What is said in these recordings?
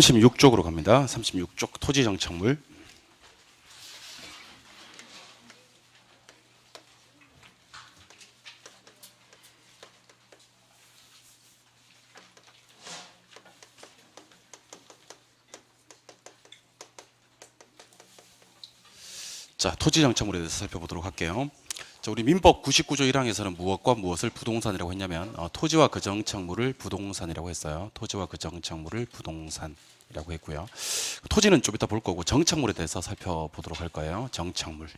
36쪽으로 갑니다. 36쪽 토지정착물. 자, 토지정착물에 대해서 살펴보도록 할게요. 자, 우리 민법 99조 1항에서는 무엇과 무엇을 부동산이라고 했냐면 토지와 그 정착물을 부동산이라고 했어요. 토지와 그 정착물을 부동산이라고 했고요. 토지는 좀 이따 볼 거고 정착물에 대해서 살펴보도록 할 거예요. 정착물.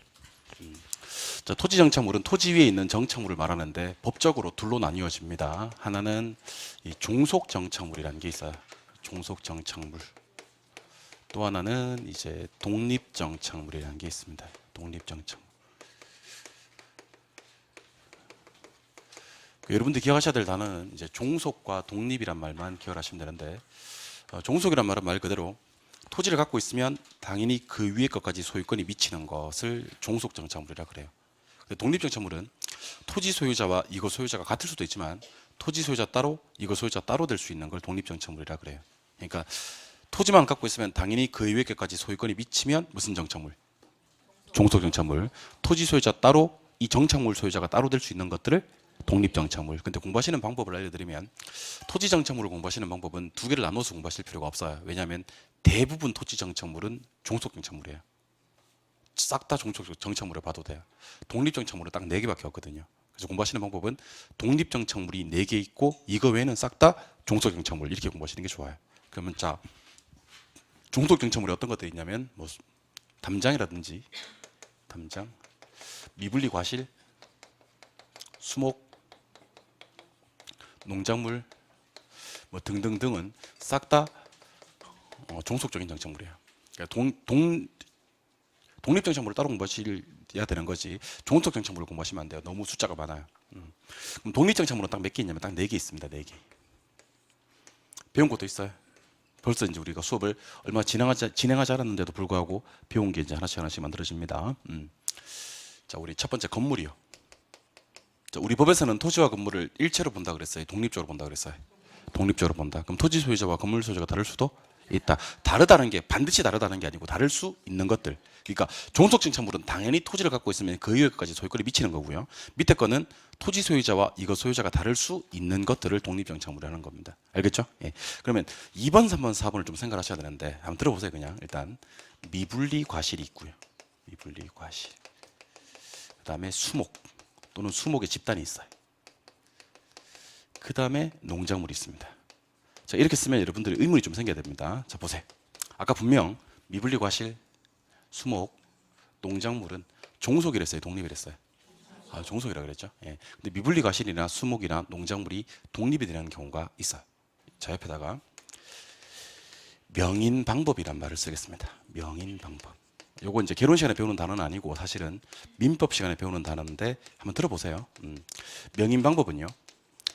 자, 토지 정착물은 토지 위에 있는 정착물을 말하는데 법적으로 둘로 나뉘어집니다. 하나는 이 종속 정착물이라는 게 있어요. 종속 정착물. 또 하나는 이제 독립 정착물이라는 게 있습니다. 독립 정착물. 여러분들 기억하셔야 될 단어는 이제 종속과 독립이란 말만 기억하시면 되는데, 종속이란 말은 말 그대로 토지를 갖고 있으면 당연히 그 위에 것까지 소유권이 미치는 것을 종속 정착물이라 그래요. 독립 정착물은 토지 소유자와 이거 소유자가 같을 수도 있지만 토지 소유자 따로 이거 소유자 따로 될 수 있는 걸 독립 정착물이라 그래요. 그러니까 토지만 갖고 있으면 당연히 그 위에 것까지 소유권이 미치면 무슨 정착물? 종속 정착물. 토지 소유자 따로 이 정착물 소유자가 따로 될 수 있는 것들을 독립 정착물. 근데 공부하시는 방법을 알려드리면 토지 정착물을 공부하시는 방법은 두 개를 나눠서 공부하실 필요가 없어요. 왜냐하면 대부분 토지 정착물은 종속 정착물이에요. 싹 다 종속 정착물을 봐도 돼요. 독립 정착물은 딱 4개밖에 없거든요. 그래서 공부하시는 방법은 독립 정착물이 4개 있고 이거 외에는 싹 다 종속 정착물 이렇게 공부하시는 게 좋아요. 그러면 자, 종속 정착물이 어떤 것들이 있냐면 뭐 담장이라든지 담장, 미분리 과실, 수목, 농작물 뭐 등등등은 싹 다 종속적인 정착물이에요. 그러니까 독립 정착물을 따로 공부하셔야 되는 거지 종속 정착물을 공부하시면 안 돼요. 너무 숫자가 많아요. 그럼 독립 정착물은 딱 몇 개 있냐면 딱 4개 있습니다. 4개. 배운 것도 있어요. 벌써 이제 우리가 수업을 얼마 진행하지 않았는데도 불구하고 배운 게 이제 하나씩 하나씩 만들어집니다. 자, 우리 첫 번째 건물이요. 자, 우리 법에서는 토지와 건물을 일체로 본다 그랬어요. 독립적으로 본다 그랬어요. 독립적으로 본다. 그럼 토지 소유자와 건물 소유자가 다를 수도 있다. 다르다는 게 반드시 다르다는 게 아니고 다를 수 있는 것들. 그러니까 종속 정착물은 당연히 토지를 갖고 있으면 그 이외까지 소유권이 미치는 거고요. 밑에 거는 토지 소유자와 이거 소유자가 다를 수 있는 것들을 독립 정착물이라는 겁니다. 알겠죠? 예. 그러면 2번, 3번, 4번을 좀 생각하셔야 되는데 한번 들어보세요. 그냥 일단 미분리 과실이 있고요. 미분리 과실. 그다음에 수목 또는 수목의 집단이 있어요. 그다음에 농작물이 있습니다. 자, 이렇게 쓰면 여러분들이 의문이 좀 생겨야 됩니다. 자, 보세요. 아까 분명 미분리 과실, 수목, 농작물은 종속이랬어요, 독립이랬어요? 아, 종속이라고 그랬죠. 예. 근데 미분리 과실이나 수목이나 농작물이 독립이 되는 경우가 있어요. 자, 옆에다가 명인 방법이란 말을 쓰겠습니다. 명인 방법. 요거 이제 결혼 시간에 배우는 단어는 아니고 사실은 민법 시간에 배우는 단어인데 한번 들어보세요. 명인 방법은요.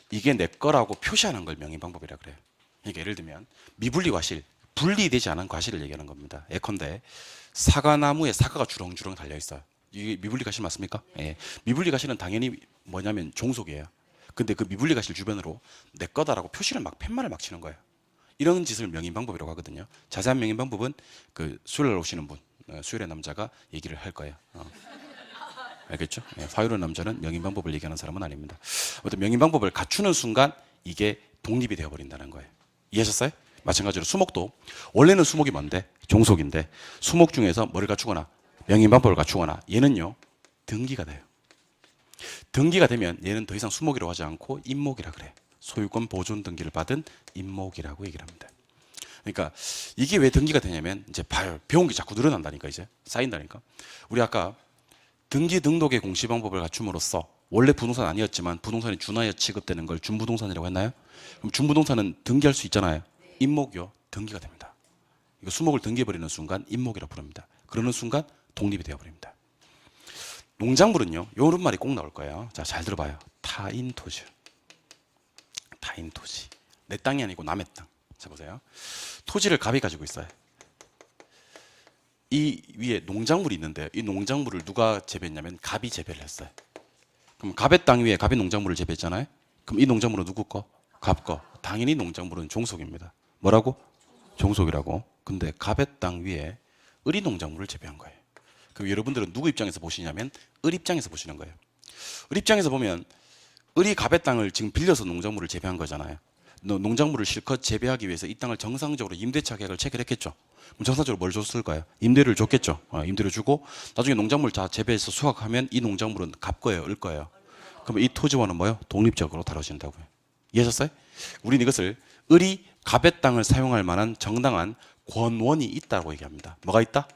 이게 내 거라고 표시하는 걸 명인 방법이라 그래요. 그러니까 예를 들면 미분리 과실, 분리되지 않은 과실을 얘기하는 겁니다. 예컨대 사과나무에 사과가 주렁주렁 달려 있어요. 이게 미분리 과실 맞습니까? 예. 미분리 과실은 당연히 뭐냐면 종속이에요. 근데 그 미분리 과실 주변으로 내 거다라고 표시를 막 팻말을 막 치는 거예요. 이런 짓을 명인 방법이라고 하거든요. 자세한 명인 방법은 그 수요일 오시는 분, 수요일의 남자가 얘기를 할 거예요. 알겠죠? 예, 화요일의 남자는 명인 방법을 얘기하는 사람은 아닙니다. 어떤 명인 방법을 갖추는 순간 이게 독립이 되어버린다는 거예요. 이해하셨어요? 마찬가지로 수목도 원래는 수목이 뭔데? 종속인데 수목 중에서 뭐를 갖추거나 명인 방법을 갖추거나 얘는요 등기가 돼요. 등기가 되면 얘는 더 이상 수목이라고 하지 않고 임목이라 그래. 소유권 보존 등기를 받은 임목이라고 얘기를 합니다. 그러니까 이게 왜 등기가 되냐면 이제 봐요. 배운 게 자꾸 늘어난다니까 이제 쌓인다니까. 우리 아까 등기 등록의 공시 방법을 갖춤으로써 원래 부동산 아니었지만 부동산이 준하여 취급되는 걸 준부동산이라고 했나요? 그럼 준부동산은 등기할 수 있잖아요. 임목이요. 등기가 됩니다. 이거 수목을 등기해버리는 순간 임목이라고 부릅니다. 그러는 순간 독립이 되어버립니다. 농작물은요. 이런 말이 꼭 나올 거예요. 자, 잘 들어봐요. 타인 토지. 타인 토지. 내 땅이 아니고 남의 땅. 자, 보세요. 토지를 갑이 가지고 있어요. 이 위에 농작물이 있는데 이 농작물을 누가 재배했냐면 갑이 재배를 했어요. 그럼 갑의 땅 위에 갑이 농작물을 재배했잖아요. 그럼 이 농작물은 누구 거? 갑 거. 당연히 농작물은 종속입니다. 뭐라고? 종속이라고. 근데 갑의 땅 위에 을이 농작물을 재배한 거예요. 그럼 여러분들은 누구 입장에서 보시냐면 을 입장에서 보시는 거예요. 을 입장에서 보면 을이 갑의 땅을 지금 빌려서 농작물을 재배한 거잖아요. 농작물을 실컷 재배하기 위해서 이 땅을 정상적으로 임대차 계약을 체결했겠죠. 그럼 정상적으로 뭘 줬을까요? 임대를 줬겠죠. 임대를 주고 나중에 농작물 다 재배해서 수확하면 이 농작물은 갑 거예요, 을 거예요. 그러면 이 토지와는 뭐예요? 독립적으로 다뤄진다고요. 이해하셨어요? 우리는 이것을 을이 갑의 땅을 사용할 만한 정당한 권원이 있다고 얘기합니다. 뭐가 있다?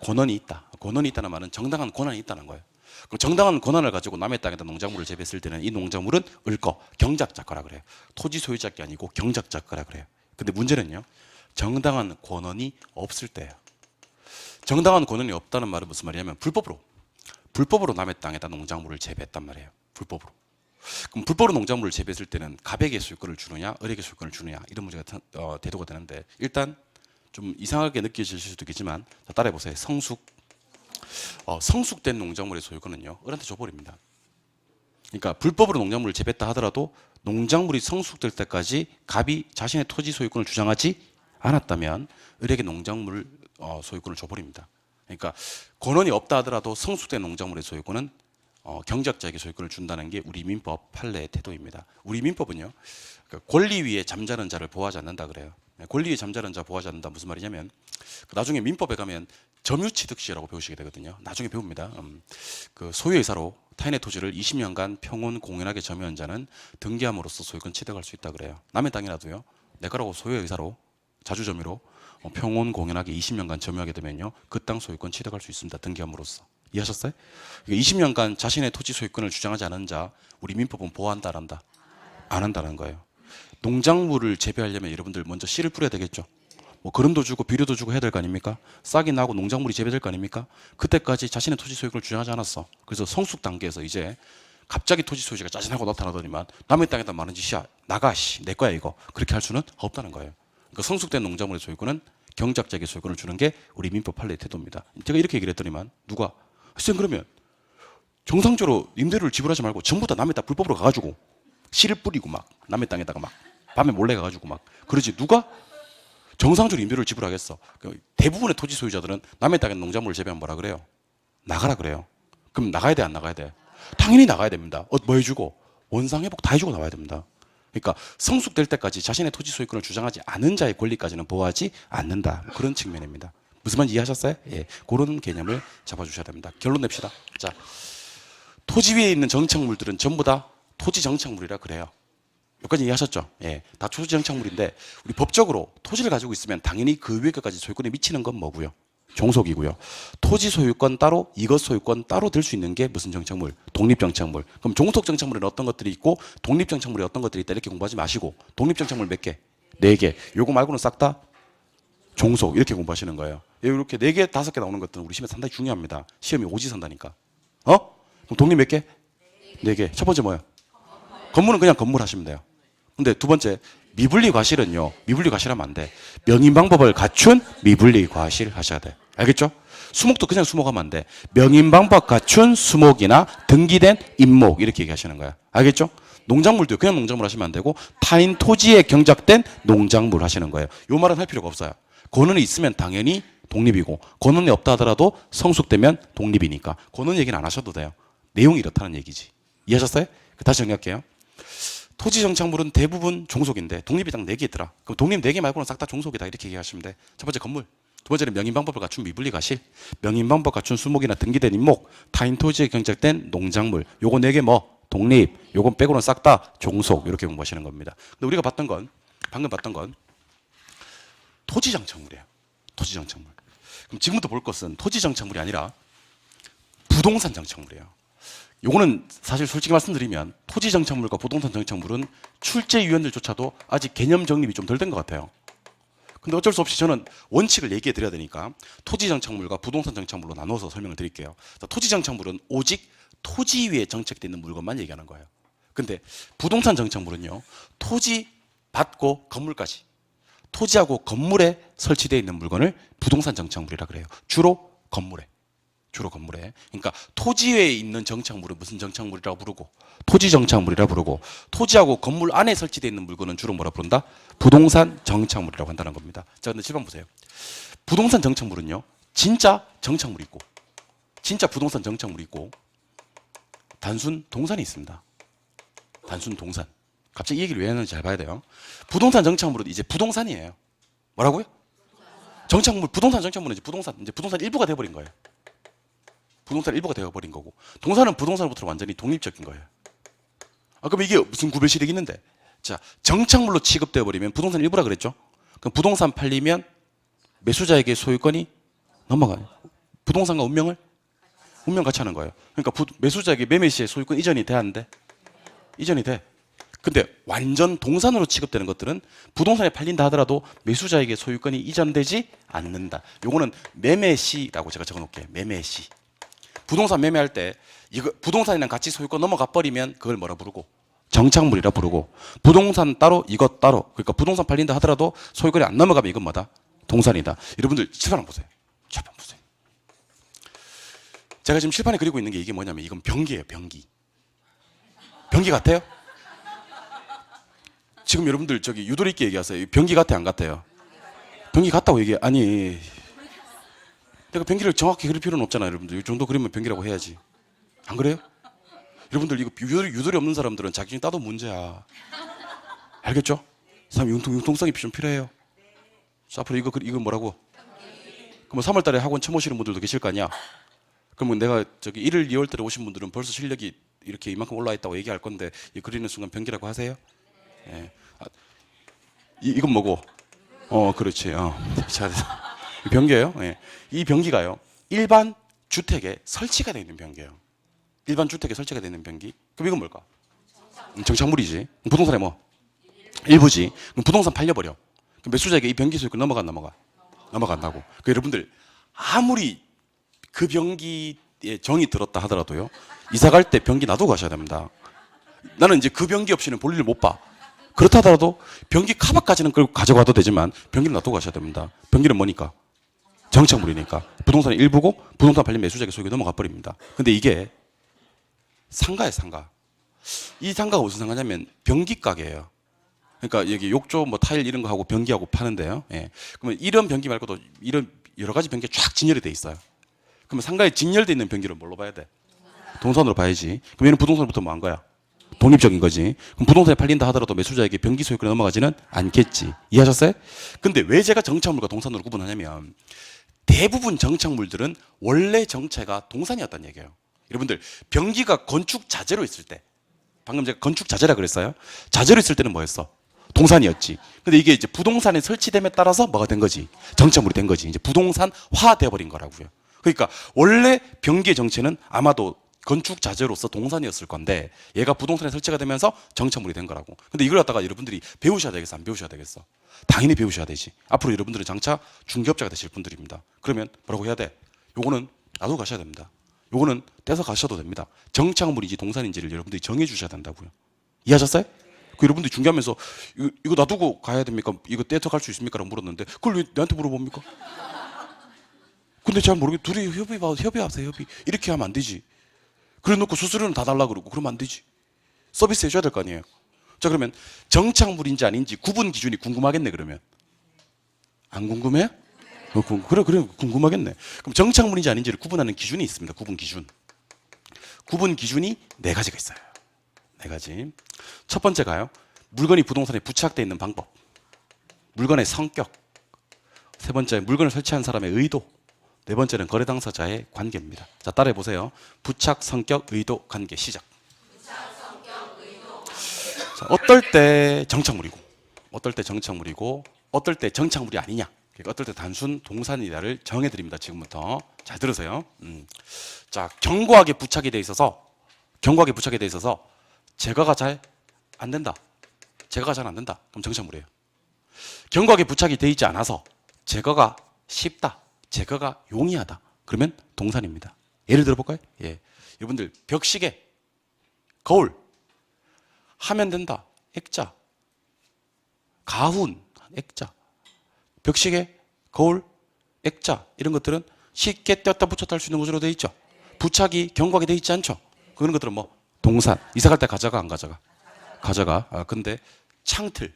권한이 있다. 권한이 있다는 말은 정당한 권한이 있다는 거예요. 그럼 정당한 권한을 가지고 남의 땅에다 농작물을 재배했을 때는 이 농작물은 을 거, 경작자 거라 그래요. 토지 소유자 게 아니고 경작자 거라 그래요. 근데 문제는요, 정당한 권한이 없을 때예요. 정당한 권한이 없다는 말은 무슨 말이냐면 불법으로 남의 땅에다 농작물을 재배했단 말이에요. 불법으로. 그럼 불법으로 농작물을 재배했을 때는 갑에게 소유권을 주느냐, 을에게 소유권을 주느냐 이런 문제가 대두가 되는데, 일단 좀 이상하게 느껴질 수도 있겠지만 따라해 보세요. 성숙된 농작물의 소유권은요, 을한테 줘버립니다. 그러니까 불법으로 농작물을 재배했다 하더라도 농작물이 성숙될 때까지 갑이 자신의 토지 소유권을 주장하지 않았다면 을에게 농작물 소유권을 줘버립니다. 그러니까 권한이 없다 하더라도 성숙된 농작물의 소유권은 경작자에게 소유권을 준다는 게 우리 민법 판례의 태도입니다. 우리 민법은요, 권리 위에 잠자는 자를 보호하지 않는다 그래요. 권리 위에 잠자는 자 보호하지 않는다 무슨 말이냐면, 나중에 민법에 가면 점유취득시라고 배우시게 되거든요. 나중에 배웁니다. 그 소유의사로 타인의 토지를 20년간 평온 공연하게 점유한 자는 등기함으로써 소유권 취득할 수 있다 그래요. 남의 땅이라도요, 내 거라고 소유의사로 자주점유로 평온 공연하게 20년간 점유하게 되면요, 그 땅 소유권 취득할 수 있습니다. 등기함으로써. 이해하셨어요? 20년간 자신의 토지 소유권을 주장하지 않은 자, 우리 민법은 보호한다, 안 한다? 안 한다는 거예요. 농작물을 재배하려면 여러분들 먼저 씨를 뿌려야 되겠죠. 뭐 거름도 주고 비료도 주고 해야 될 거 아닙니까? 싹이 나고 농작물이 재배될 거 아닙니까? 그때까지 자신의 토지 소유권을 주장하지 않았어. 그래서 성숙 단계에서 이제 갑자기 토지 소유자가 짜증나고 나타나더니만 남의 땅에다 많은 짓이야, 나가, 내 거야 이거, 그렇게 할 수는 없다는 거예요. 그러니까 성숙된 농작물의 소유권은 경작자에게 소유권을 주는 게 우리 민법 판례의 태도입니다. 제가 이렇게 얘기를 했더니만 누가 쌤, 그러면 정상적으로 임대료를 지불하지 말고 전부 다 남의 땅 불법으로 가가지고 씨를 뿌리고 막 남의 땅에다가 막 밤에 몰래 가가지고 막 그러지, 누가 정상적으로 임대료를 지불하겠어? 대부분의 토지 소유자들은 남의 땅에 농작물을 재배하면 뭐라 그래요? 나가라 그래요. 그럼 나가야 돼, 안 나가야 돼? 당연히 나가야 됩니다. 뭐 해주고? 원상회복 다 해주고 나와야 됩니다. 그러니까 성숙될 때까지 자신의 토지 소유권을 주장하지 않은 자의 권리까지는 보호하지 않는다, 그런 측면입니다. 무슨 말인지 이해하셨어요? 예, 그런 개념을 잡아주셔야 됩니다. 결론 냅시다. 자, 토지 위에 있는 정착물들은 전부 다 토지 정착물이라 그래요. 여기까지 이해하셨죠? 예, 다 토지 정착물인데 우리 법적으로 토지를 가지고 있으면 당연히 그 위에 것까지 소유권이 미치는 건 뭐고요? 종속이고요. 토지 소유권 따로, 이것 소유권 따로 들 수 있는 게 무슨 정착물? 독립 정착물. 그럼 종속 정착물에는 어떤 것들이 있고 독립 정착물에 어떤 것들이 있다, 이렇게 공부하지 마시고 독립 정착물 몇 개? 4개. 요거 말고는 싹 다 종속, 이렇게 공부하시는 거예요. 이렇게 4개, 5개 나오는 것들은 우리 시험에 상당히 중요합니다. 시험이 오지선다니까. 그럼 독립 몇 개? 4개. 첫 번째 뭐예요? 건물은 그냥 건물 하시면 돼요. 근데 두 번째, 미분리 과실은요, 미분리 과실하면 안 돼. 명인 방법을 갖춘 미분리 과실 하셔야 돼. 알겠죠? 수목도 그냥 수목하면 안 돼. 명인 방법 갖춘 수목이나 등기된 임목, 이렇게 얘기하시는 거야. 알겠죠? 농작물도 그냥 농작물 하시면 안 되고 타인 토지에 경작된 농작물 하시는 거예요. 요 말은 할 필요가 없어요. 권한이 있으면 당연히 독립이고 권한이 없다 하더라도 성숙되면 독립이니까 권한 얘기는 안 하셔도 돼요. 내용이 이렇다는 얘기지. 이해하셨어요? 다시 정리할게요. 토지 정착물은 대부분 종속인데 독립이 딱 4개 있더라. 그럼 독립 4개 말고는 싹 다 종속이다, 이렇게 얘기하시면 돼. 첫 번째 건물, 두 번째는 명인 방법을 갖춘 미분리 과실, 명인 방법 갖춘 수목이나 등기된 임목, 타인 토지에 경작된 농작물, 요거 4개 뭐? 독립, 요건 빼고는 싹 다 종속, 이렇게 공부하시는 겁니다. 근데 우리가 봤던 건, 방금 봤던 건 토지 정착물이에요. 토지 정착물. 그럼 지금부터 볼 것은 토지 정착물이 아니라 부동산 정착물이에요. 요거는 사실 솔직히 말씀드리면 토지 정착물과 부동산 정착물은 출제위원들조차도 아직 개념 정립이 좀 덜 된 것 같아요. 근데 어쩔 수 없이 저는 원칙을 얘기해 드려야 되니까 토지 정착물과 부동산 정착물로 나눠서 설명을 드릴게요. 토지 정착물은 오직 토지 위에 정착되어 있는 물건만 얘기하는 거예요. 근데 부동산 정착물은요, 토지, 밭고 건물까지, 토지하고 건물에 설치되어 있는 물건을 부동산 정착물이라 그래요. 주로 건물에. 주로 건물에. 그러니까 토지에 있는 정착물은 무슨 정착물이라고 부르고 토지 정착물이라고 부르고 토지하고 건물 안에 설치되어 있는 물건은 주로 뭐라 부른다? 부동산 정착물이라고 한다는 겁니다. 자, 근데 7번 보세요. 부동산 정착물은요. 진짜 정착물이 있고 진짜 부동산 정착물이 있고 단순 동산이 있습니다. 단순 동산. 갑자기 이 얘기를 왜 하는지 잘 봐야 돼요. 부동산 정착물은 이제 부동산이에요. 뭐라고요? 정착물, 부동산 정착물은 이제 부동산 일부가 되어버린 거예요. 부동산 일부가 되어버린 거고 동산은 부동산으로부터 완전히 독립적인 거예요. 그럼 이게 무슨 구별시력이 있는데? 자, 정착물로 취급되어버리면 부동산 일부라 그랬죠? 그럼 부동산 팔리면 매수자에게 소유권이 넘어가요. 부동산과 운명 같이 하는 거예요. 그러니까 매수자에게 매매 시에 소유권 이전이 돼, 안 돼? 이전이 돼. 근데 완전 동산으로 취급되는 것들은 부동산에 팔린다 하더라도 매수자에게 소유권이 이전되지 않는다. 요거는 매매시라고 제가 적어놓을게요. 매매시. 부동산 매매할 때 이거 부동산이랑 같이 소유권 넘어가 버리면 그걸 뭐라 부르고 정착물이라 부르고 부동산 따로 이것 따로 그러니까 부동산 팔린다 하더라도 소유권이 안 넘어가면 이건 뭐다? 동산이다. 여러분들 칠판 보세요. 칠판 보세요. 제가 지금 칠판에 그리고 있는 게 이게 뭐냐면 이건 변기예요. 변기. 변기 같아요? 지금 여러분들 저기 유도리 있게 얘기하세요. 변기 같아 안 같아요? 변기 같다고 얘기해. 아니 내가 변기를 정확히 그릴 필요는 없잖아요. 여러분들 이 정도 그리면 변기라고 해야지. 안 그래요? 여러분들 이거 유도리 없는 사람들은 자기중에 따도 문제야. 알겠죠? 사람 융통성이 좀 필요해요. 자, 앞으로 이거 뭐라고? 그럼 3월 달에 학원 처음 오시는 분들도 계실 거 아니야? 그러면 내가 저기 1월, 2월 달에 오신 분들은 벌써 실력이 이렇게 이만큼 올라와 있다고 얘기할 건데 이 그리는 순간 변기라고 하세요? 예. 이건 뭐고? 그렇지. 자, 변기예요. 예. 이 변기가요. 일반 주택에 설치가 되어 있는 변기예요. 일반 주택에 설치가 되어 있는 변기. 그럼 이건 뭘까? 정착물이지. 부동산에 뭐? 일부지. 그럼 부동산 팔려버려. 그럼 매수자에게 이 변기 소유권 넘어가 안 넘어가? 넘어간다고. 그 여러분들 아무리 그 변기에 정이 들었다 하더라도요. 이사 갈 때 변기 놔두고 가셔야 됩니다. 나는 이제 그 변기 없이는 볼일을 못 봐. 그렇다 하더라도 변기 카바까지는 끌고 가져가도 되지만 변기를 놔두고 가셔야 됩니다. 변기는 뭐니까? 정착물이니까. 부동산의 일부고 부동산 팔린 매수자에게 소유가 넘어가 버립니다. 근데 이게 상가예요, 상가. 이 상가가 무슨 상가냐면 변기 가게예요. 그러니까 여기 욕조 뭐 타일 이런 거 하고 변기하고 파는데요. 예. 그러면 이런 변기 말고도 이런 여러 가지 변기가 쫙 진열이 돼 있어요. 그러면 상가에 진열돼 있는 변기를 뭘로 봐야 돼? 동산으로 봐야지. 그럼 얘는 부동산부터 뭐 한 거야? 독립적인 거지. 그럼 부동산에 팔린다 하더라도 매수자에게 변기 소유권이 넘어가지는 않겠지. 이해하셨어요? 근데 왜 제가 정착물과 동산으로 구분하냐면 대부분 정착물들은 원래 정체가 동산이었다는 얘기예요. 여러분들 변기가 건축 자재로 있을 때 방금 제가 건축 자재라 그랬어요. 자재로 있을 때는 뭐였어? 동산이었지. 근데 이게 이제 부동산에 설치됨에 따라서 뭐가 된 거지? 정착물이 된 거지. 이제 부동산화 되어버린 거라고요. 그러니까 원래 변기의 정체는 아마도 건축 자재로서 동산이었을 건데 얘가 부동산에 설치가 되면서 정착물이 된 거라고. 근데 이걸 갖다가 여러분들이 배우셔야 되겠어? 안 배우셔야 되겠어? 당연히 배우셔야 되지. 앞으로 여러분들은 장차 중개업자가 되실 분들입니다. 그러면 뭐라고 해야 돼? 요거는 놔두고 가셔야 됩니다. 요거는 떼서 가셔도 됩니다. 정착물인지 동산인지를 여러분들이 정해 주셔야 된다고요. 이해하셨어요? 그 여러분들이 중개하면서 이거 놔두고 가야 됩니까? 이거 떼서 갈 수 있습니까? 라고 물었는데 그걸 왜 내한테 물어봅니까? 근데 잘 모르겠 둘이 협의하세요. 협의. 이렇게 하면 안 되지. 그래 놓고 수수료는 다 달라 그러고 그러면 안 되지. 서비스 해줘야 될 거 아니에요. 자, 그러면 정착물인지 아닌지 구분 기준이 궁금하겠네. 그러면 안 궁금해요? 그래 궁금하겠네. 그럼 정착물인지 아닌지를 구분하는 기준이 있습니다. 구분 기준이 4가지가 있어요. 4가지. 첫 번째가요. 물건이 부동산에 부착되어 있는 방법. 물건의 성격. 세 번째, 물건을 설치한 사람의 의도. 네 번째는 거래 당사자의 관계입니다. 자, 따라해 보세요. 부착, 성격, 의도, 관계. 시작. 부착, 성격, 의도, 관계. 자, 어떨 때 정착물이고, 어떨 때 정착물이고, 어떨 때 정착물이 아니냐. 그러니까 어떨 때 단순 동산이다를 정해 드립니다. 지금부터 잘 들으세요. 자, 견고하게 부착이 돼 있어서 제거가 잘 안 된다. 제거가 잘 안 된다. 그럼 정착물이에요. 견고하게 부착이 돼 있지 않아서 제거가 쉽다. 제거가 용이하다. 그러면 동산입니다. 예를 들어 볼까요? 예. 여러분들 벽시계, 거울 하면 된다. 액자. 가훈, 액자. 벽시계, 거울, 액자 이런 것들은 쉽게 떼었다 붙였다 할 수 있는 구조로 돼 있죠. 부착이 경과하게 돼 있지 않죠. 그런 것들은 뭐 동산, 이사 갈 때 가져가 안 가져가? 가져가. 근데 창틀,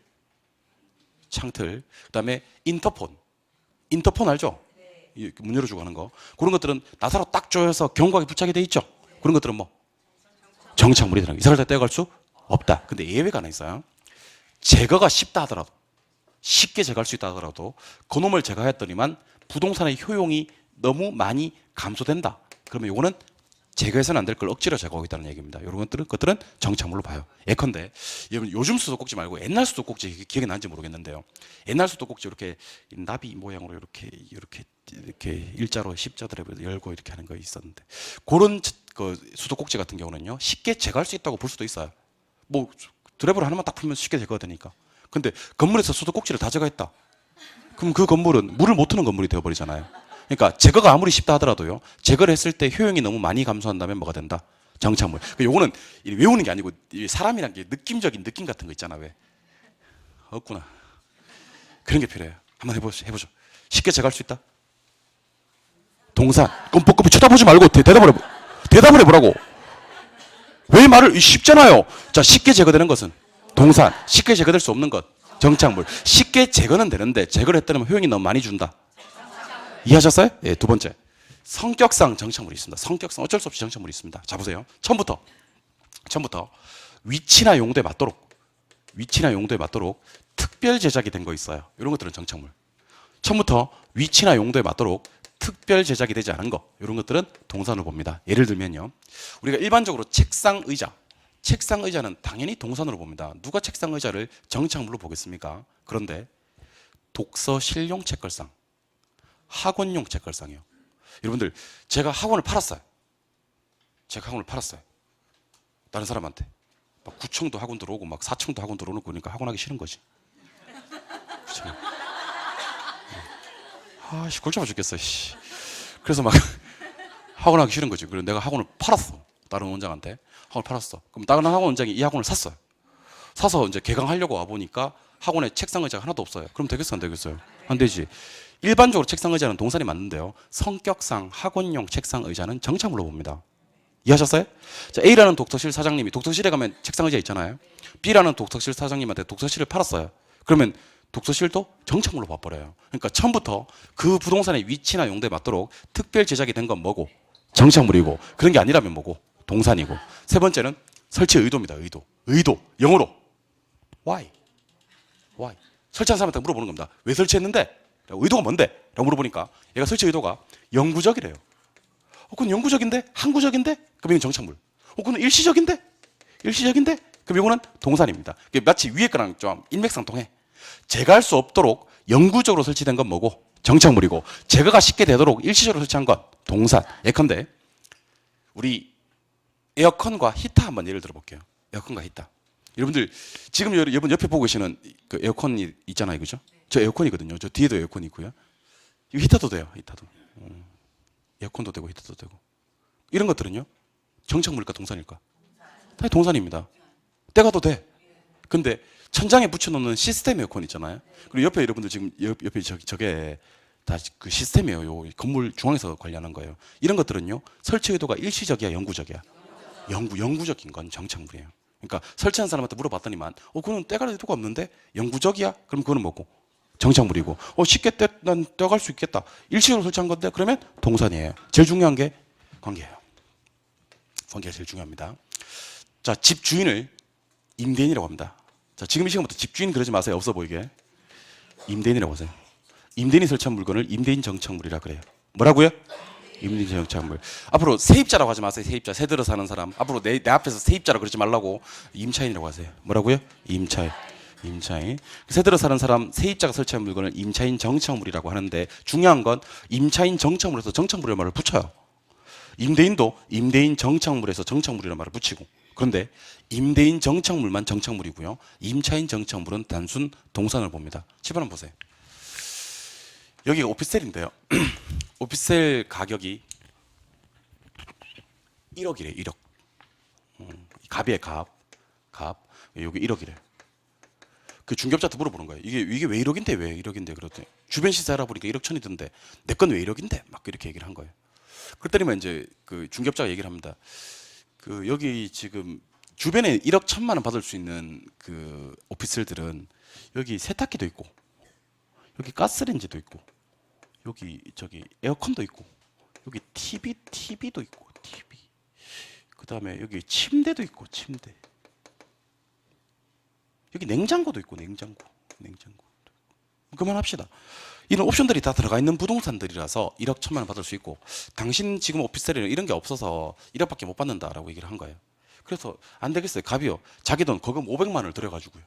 그다음에 인터폰 알죠? 문 열어주고 하는 거. 그런 것들은 나사로 딱 조여서 경과하게 부착이 돼 있죠. 그런 것들은 뭐 정착물이 되는 거. 이사 갈 때 떼어갈 수 없다. 근데 예외가 하나 있어요. 제거가 쉽다 하더라도, 쉽게 제거할 수 있다 하더라도 그놈을 제거했더니만 부동산의 효용이 너무 많이 감소된다. 그러면 요거는 제거해서는 안 될 걸 억지로 제거하겠다는 얘기입니다. 이런 것들은 정착물로 봐요. 예컨대 여러분 요즘 수도꼭지 말고 옛날 수도꼭지 기억이 나는지 모르겠는데요. 옛날 수도꼭지 이렇게 나비 모양으로 이렇게 일자로 십자들에 열고 이렇게 하는 거 있었는데, 그런 그 수도꼭지 같은 경우는요 쉽게 제거할 수 있다고 볼 수도 있어요. 뭐 드라이버를 하나만 딱 풀면 쉽게 제거가 되니까. 근데 건물에서 수도꼭지를 다 제거했다. 그럼 그 건물은 물을 못 트는 건물이 되어버리잖아요. 그러니까 제거가 아무리 쉽다 하더라도요, 제거를 했을 때 효용이 너무 많이 감소한다면 뭐가 된다? 정착물. 요거는 외우는 게 아니고 사람이란 게 느낌적인 느낌 같은 거 있잖아. 왜? 없구나. 그런 게 필요해요. 한번 해보죠. 쉽게 제거할 수 있다? 동산. 꼼꼼히 쳐다보지 말고 대답을 해보라고. 왜 말을, 쉽잖아요. 자, 쉽게 제거되는 것은 동산. 쉽게 제거될 수 없는 것, 정착물. 쉽게 제거는 되는데 제거를 했더니 효용이 너무 많이 준다. 이해하셨어요? 예, 두 번째. 성격상 정착물이 있습니다. 성격상 어쩔 수 없이 정착물이 있습니다. 자, 보세요. 처음부터 위치나 용도에 맞도록 특별 제작이 된 거 있어요. 이런 것들은 정착물. 처음부터 위치나 용도에 맞도록 특별 제작이 되지 않은 거, 이런 것들은 동산으로 봅니다. 예를 들면요, 우리가 일반적으로 책상 의자는 당연히 동산으로 봅니다. 누가 책상 의자를 정착물로 보겠습니까? 그런데 독서실용 책걸상, 학원용 책걸상이요. 여러분들, 제가 학원을 팔았어요. 다른 사람한테. 막 9층도 학원 들어오고 막 4층도 학원 들어오고 그러니까 학원하기 싫은 거지. 아씨, 골치 아파 죽겠어. 씨. 그래서 막 학원하기 싫은 거지. 그래서 내가 학원을 팔았어. 다른 원장한테 학원을 팔았어. 그럼 다른 학원 원장이 이 학원을 샀어요. 사서 이제 개강하려고 와 보니까 학원에 책상 의자가 하나도 없어요. 그럼 되겠어, 안 되겠어요? 안 되지. 일반적으로 책상 의자는 동산이 맞는데요, 성격상 학원용 책상 의자는 정착물로 봅니다. 이해하셨어요? 자, A라는 독서실 사장님이 독서실에 가면 책상 의자 있잖아요. B라는 독서실 사장님한테 독서실을 팔았어요. 그러면 독서실도 정착물로 봐버려요. 그러니까 처음부터 그 부동산의 위치나 용도에 맞도록 특별 제작이 된 건 뭐고? 정착물이고, 그런 게 아니라면 뭐고? 동산이고. 세 번째는 설치 의도입니다. 의도. 영어로 why? 설치한 사람한테 물어보는 겁니다. 왜 설치했는데? 의도가 뭔데? 라고 물어보니까 얘가 설치 의도가 영구적이래요. 그건 영구적인데? 항구적인데? 그럼 이건 정착물. 그건 일시적인데? 그럼 이거는 동산입니다. 마치 위에 거랑 좀 일맥상통해. 제거할 수 없도록 영구적으로 설치된 건 뭐고? 정착물이고, 제거가 쉽게 되도록 일시적으로 설치한 건 동산. 예컨대 우리 에어컨과 히터 한번 예를 들어볼게요. 에어컨과 히터. 여러분들 지금 여러분 옆에 보고 계시는 그 에어컨이 있잖아요, 그죠? 저 에어컨이거든요. 저 뒤에도 에어컨이 있고요. 이거 히터도 돼요, 히터도. 에어컨도 되고 히터도 되고. 이런 것들은요, 정착물일까 동산일까? 다 동산입니다. 때가도 돼. 근데 천장에 붙여놓는 시스템 에어컨 있잖아요. 그리고 옆에 여러분들 지금 옆에 저게 다 그 시스템이에요. 요 건물 중앙에서 관리하는 거예요. 이런 것들은요, 설치 의도가 일시적이야, 영구적이야? 영구적인 건 정착물이에요. 그러니까 설치한 사람한테 물어봤더니만, 그거는 떼갈 의도가 없는데 영구적이야? 그럼 그거는 뭐고? 정착물이고. 쉽게 난 떼갈 수 있겠다. 일시적으로 설치한 건데 그러면 동산이에요. 제일 중요한 게 관계예요. 관계가 제일 중요합니다. 자, 집 주인을 임대인이라고 합니다. 자, 지금 이 시간부터 집주인 그러지 마세요. 없어 보이게. 임대인이라고 하세요. 임대인이 설치한 물건을 임대인 정착물이라 그래요. 뭐라고요? 임대인 정착물. 앞으로 세입자라고 하지 마세요. 세입자. 새 들어 사는 사람. 앞으로 내 앞에서 세입자라고 그러지 말라고 임차인이라고 하세요. 뭐라고요? 임차인. 새 들어 사는 사람, 세입자가 설치한 물건을 임차인 정착물이라고 하는데, 중요한 건 임차인 정착물에서 정착물이라는 말을 붙여요. 임대인도 임대인 정착물에서 정착물이라는 말을 붙이고. 그런데 임대인 정착물만 정착물이고요, 임차인 정착물은 단순 동산을 봅니다. 집 한번 보세요. 여기가 오피스텔인데요. 오피스텔 가격이 1억이래요. 1억. 갑이에요. 갑. 여기 1억이래요. 그 중개업자한테 물어보는 거예요. 이게 왜 1억인데 왜 1억인데 그러더니 주변 시세 알아보니까 1억 천이던데 내 건 왜 1억인데? 막 이렇게 얘기를 한 거예요. 그랬더니만 이제 그 중개업자가 얘기를 합니다. 그 여기 지금 주변에 1억 1천만 원 받을 수 있는 그 오피스들은 여기 세탁기도 있고 여기 가스레인지도 있고 여기 저기 에어컨도 있고 여기 TV도 있고 TV 그다음에 여기 침대도 있고 침대 여기 냉장고도 있고 냉장고 그만합시다. 이런 옵션들이 다 들어가 있는 부동산들이라서 1억 1천만 원 받을 수 있고 당신 지금 오피스텔에는 이런 게 없어서 1억밖에 못 받는다라고 얘기를 한 거예요. 그래서 안 되겠어요. 갑이요. 자기 돈 거금 500만 원을 들여가지고요.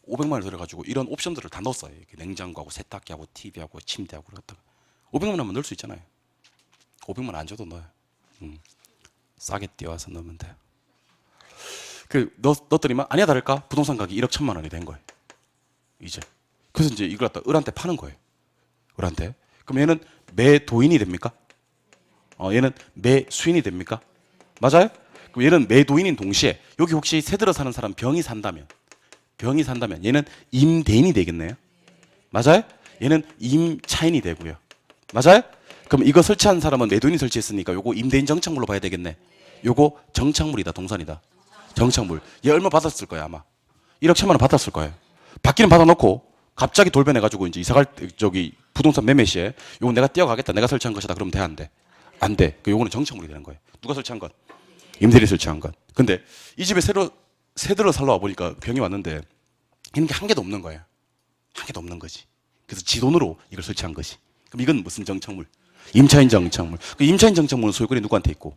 500만 원을 들여가지고 이런 옵션들을 다 넣었어요. 이렇게 냉장고하고 세탁기하고 TV하고 침대하고 그랬다가 500만 원만 넣을 수 있잖아요. 500만 원 안 줘도 넣어요. 싸게 띄워서 넣으면 돼요. 넣었더니만 아니야 다를까 부동산 가격이 1억 1천만 원이 된 거예요. 이제 그래서 이제 이걸 갖다 을한테 파는 거예요. 을한테. 그럼 얘는 매도인이 됩니까? 얘는 매수인이 됩니까? 맞아요? 그럼 얘는 매도인인 동시에 여기 혹시 새 들어 사는 사람 병이 산다면 얘는 임대인이 되겠네요. 맞아요? 얘는 임차인이 되고요. 맞아요? 그럼 이거 설치한 사람은 매도인이 설치했으니까 요거 임대인 정착물로 봐야 되겠네. 요거 정착물이다, 동산이다. 정착물. 얘 얼마 받았을 거야 아마. 1억 1천만 원 받았을 거예요. 받기는 받아놓고 갑자기 돌변해가지고 이제 이사갈 저기 부동산 매매 시에 요거 내가 뛰어가겠다, 내가 설치한 것이다. 그러면 돼, 안 돼? 안 돼. 요거는 정착물이 되는 거예요. 누가 설치한 것? 임대인이 설치한 것. 근데 이 집에 새 들어 살러 와 보니까 병이 왔는데 이런 게 한 개도 없는 거예요. 한 개도 없는 거지. 그래서 지 돈으로 이걸 설치한 것이. 그럼 이건 무슨 정착물? 임차인 정착물. 그 임차인 정착물은 소유권이 누구한테 있고?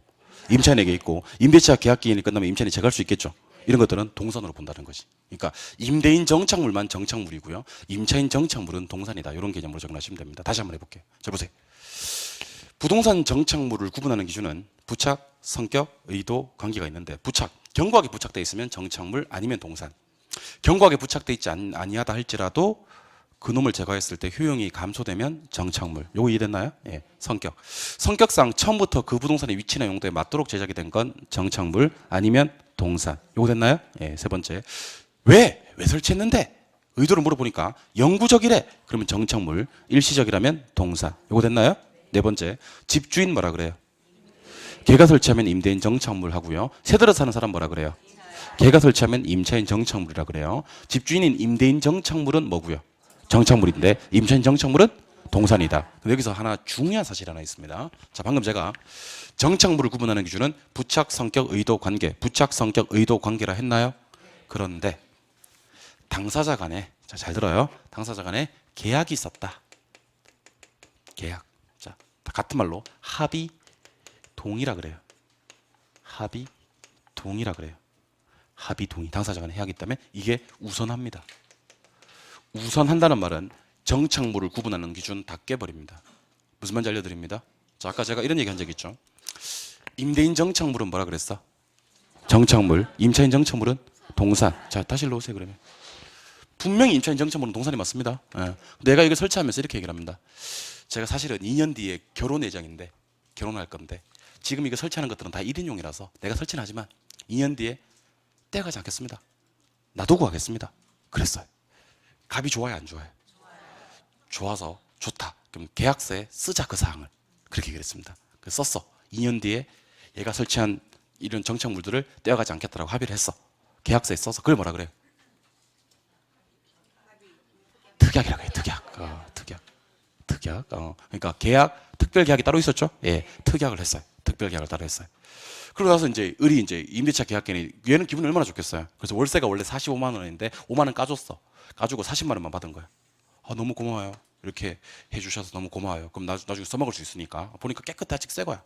임차인에게 있고, 임대차 계약 기간이 끝나면 임차인이 재갈 수 있겠죠. 이런 것들은 동산으로 본다는 것이. 그러니까 임대인 정착물만 정착물이고요. 임차인 정착물은 동산이다. 이런 개념으로 적용하시면 됩니다. 다시 한번 해볼게요. 자, 보세요. 부동산 정착물을 구분하는 기준은 부착, 성격, 의도, 관계가 있는데 부착, 견고하게 부착되어 있으면 정착물 아니면 동산. 견고하게 부착되어 있지 아니하다 할지라도 그놈을 제거했을 때 효용이 감소되면 정착물. 요거 이해됐나요? 예. 성격상 처음부터 그 부동산의 위치나 용도에 맞도록 제작이 된 건 정착물 아니면 동산. 요거 됐나요? 예. 세 번째. 왜 설치했는데? 의도를 물어보니까 영구적이래. 그러면 정착물. 일시적이라면 동산. 요거 됐나요? 네 번째. 집주인 뭐라 그래요? 걔가 설치하면 임대인 정착물 하고요. 새 들어 사는 사람 뭐라 그래요? 걔가 설치하면 임차인 정착물이라 그래요. 집주인인 임대인 정착물은 뭐고요? 정착물인데 임차인 정착물은 동산이다. 근데 여기서 하나 중요한 사실이 하나 있습니다. 자, 방금 제가 정착물을 구분하는 기준은 부착, 성격, 의도, 관계. 부착, 성격, 의도, 관계라 했나요? 그런데 당사자 간에, 자, 잘 들어요. 당사자 간에 계약이 있었다. 계약. 자, 같은 말로 합의 동의라 그래요. 합의 동의라 그래요. 합의 동의. 당사자 간에 계약이 있다면 이게 우선합니다. 우선한다는 말은 정착물을 구분하는 기준 다 깨버립니다. 무슨 말인지 알려드립니다. 자, 아까 제가 이런 얘기 한 적 있죠. 임대인 정착물은 뭐라 그랬어? 정착물. 임차인 정착물은 동산. 자, 다시 일로 오세요 그러면. 분명히 임차인 정착물은 동산이 맞습니다. 예. 내가 이걸 설치하면서 이렇게 얘기를 합니다. 제가 사실은 2년 뒤에 결혼 예정인데 결혼할 건데 지금 이거 설치하는 것들은 다 1인용이라서 내가 설치는 하지만 2년 뒤에 떼어가지 않겠습니다. 놔두고 가겠습니다. 그랬어요. 갑이 좋아요, 안 좋아요? 좋아서 좋다. 그럼 계약서에 쓰자 그 사항을. 그렇게 얘기를 했습니다. 그래서 썼어. 2년 뒤에 얘가 설치한 이런 정착물들을 떼어가지 않겠다라고 합의를 했어. 계약서에 써서. 그걸 뭐라 그래요? 특약이라고 해요. 특약. 그러니까 계약, 특별 계약이 따로 있었죠? 예, 특약을 했어요. 특별 계약을 따로 했어요. 그러고 나서 이제 을이 이제 임대차 계약기간이 얘는 기분이 얼마나 좋겠어요. 그래서 월세가 원래 45만 원인데 5만 원 까줬어. 가지고 40만 원만 받은 거야. 아, 너무 고마워요. 이렇게 해주셔서 너무 고마워요. 그럼 나중에 써먹을 수 있으니까. 보니까 깨끗해, 아직 새 거야.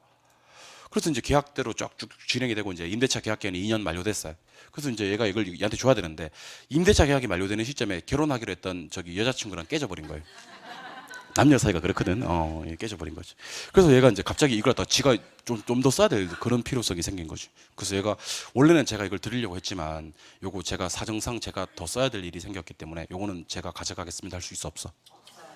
그래서 이제 계약대로 쫙쭉 진행이 되고 이제 임대차 계약기간이 2년 만료됐어요. 그래서 이제 얘가 이걸 얘한테 줘야 되는데 임대차 계약이 만료되는 시점에 결혼하기로 했던 저기 여자친구랑 깨져버린 거예요. 남녀 사이가 그렇거든. 깨져버린 거지. 그래서 얘가 이제 갑자기 이걸 갖다 지가 좀 더 써야 될 그런 필요성이 생긴 거지. 그래서 얘가 원래는 제가 이걸 드리려고 했지만 요거 제가 사정상 제가 더 써야 될 일이 생겼기 때문에 요거는 제가 가져가겠습니다 할 수 있어 없어?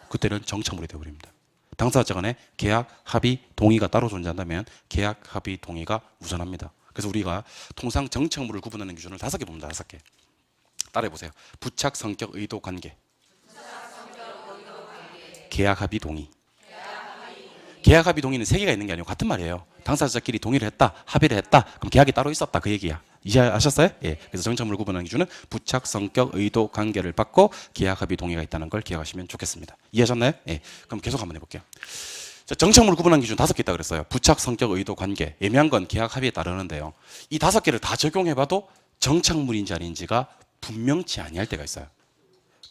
그때는 정착물이 되어버립니다. 당사자 간에 계약, 합의, 동의가 따로 존재한다면 계약, 합의, 동의가 우선합니다. 그래서 우리가 통상 정착물을 구분하는 기준을 5개 봅니다. 5개. 따라해보세요. 부착, 성격, 의도, 관계. 계약합의 동의. 계약합의 동의는 세 개가 있는 게 아니고 같은 말이에요. 당사자끼리 동의를 했다, 합의를 했다. 그럼 계약이 따로 있었다 그 얘기야. 이해하셨어요? 예. 그래서 정착물 구분하는 기준은 부착, 성격, 의도, 관계를 받고 계약합의 동의가 있다는 걸 기억하시면 좋겠습니다. 이해하셨나요? 예. 그럼 계속 한번 해볼게요. 자, 정착물 구분하는 기준 5개 있다 그랬어요. 부착, 성격, 의도, 관계. 애매한 건 계약 합의에 따르는데요. 이 5개를 다 적용해봐도 정착물인지 아닌지가 분명치 아니할 때가 있어요.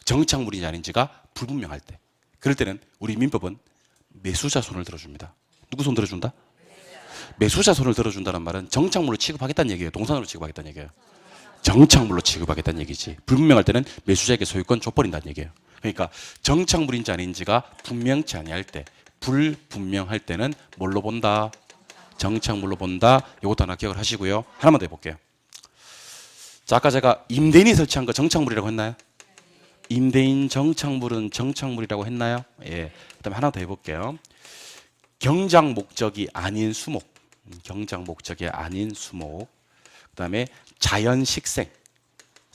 정착물인지 아닌지가 불분명할 때. 그럴 때는 우리 민법은 매수자 손을 들어줍니다. 누구 손 들어준다? 매수자 손을 들어준다는 말은 정착물로 취급하겠다는 얘기예요. 동산으로 취급하겠다는 얘기예요. 정착물로 취급하겠다는 얘기지. 불분명할 때는 매수자에게 소유권 줘버린다는 얘기예요. 그러니까 정착물인지 아닌지가 분명치 아니할 때, 불분명할 때는 뭘로 본다? 정착물로 본다. 이것도 하나 기억을 하시고요. 하나만 더 해볼게요. 자, 아까 제가 임대인이 설치한 거 정착물이라고 했나요? 임대인 정착물은 정착물이라고 했나요? 예. 그다음에 하나 더 해볼게요. 경작 목적이 아닌 수목. 경작 목적이 아닌 수목. 그다음에 자연식생.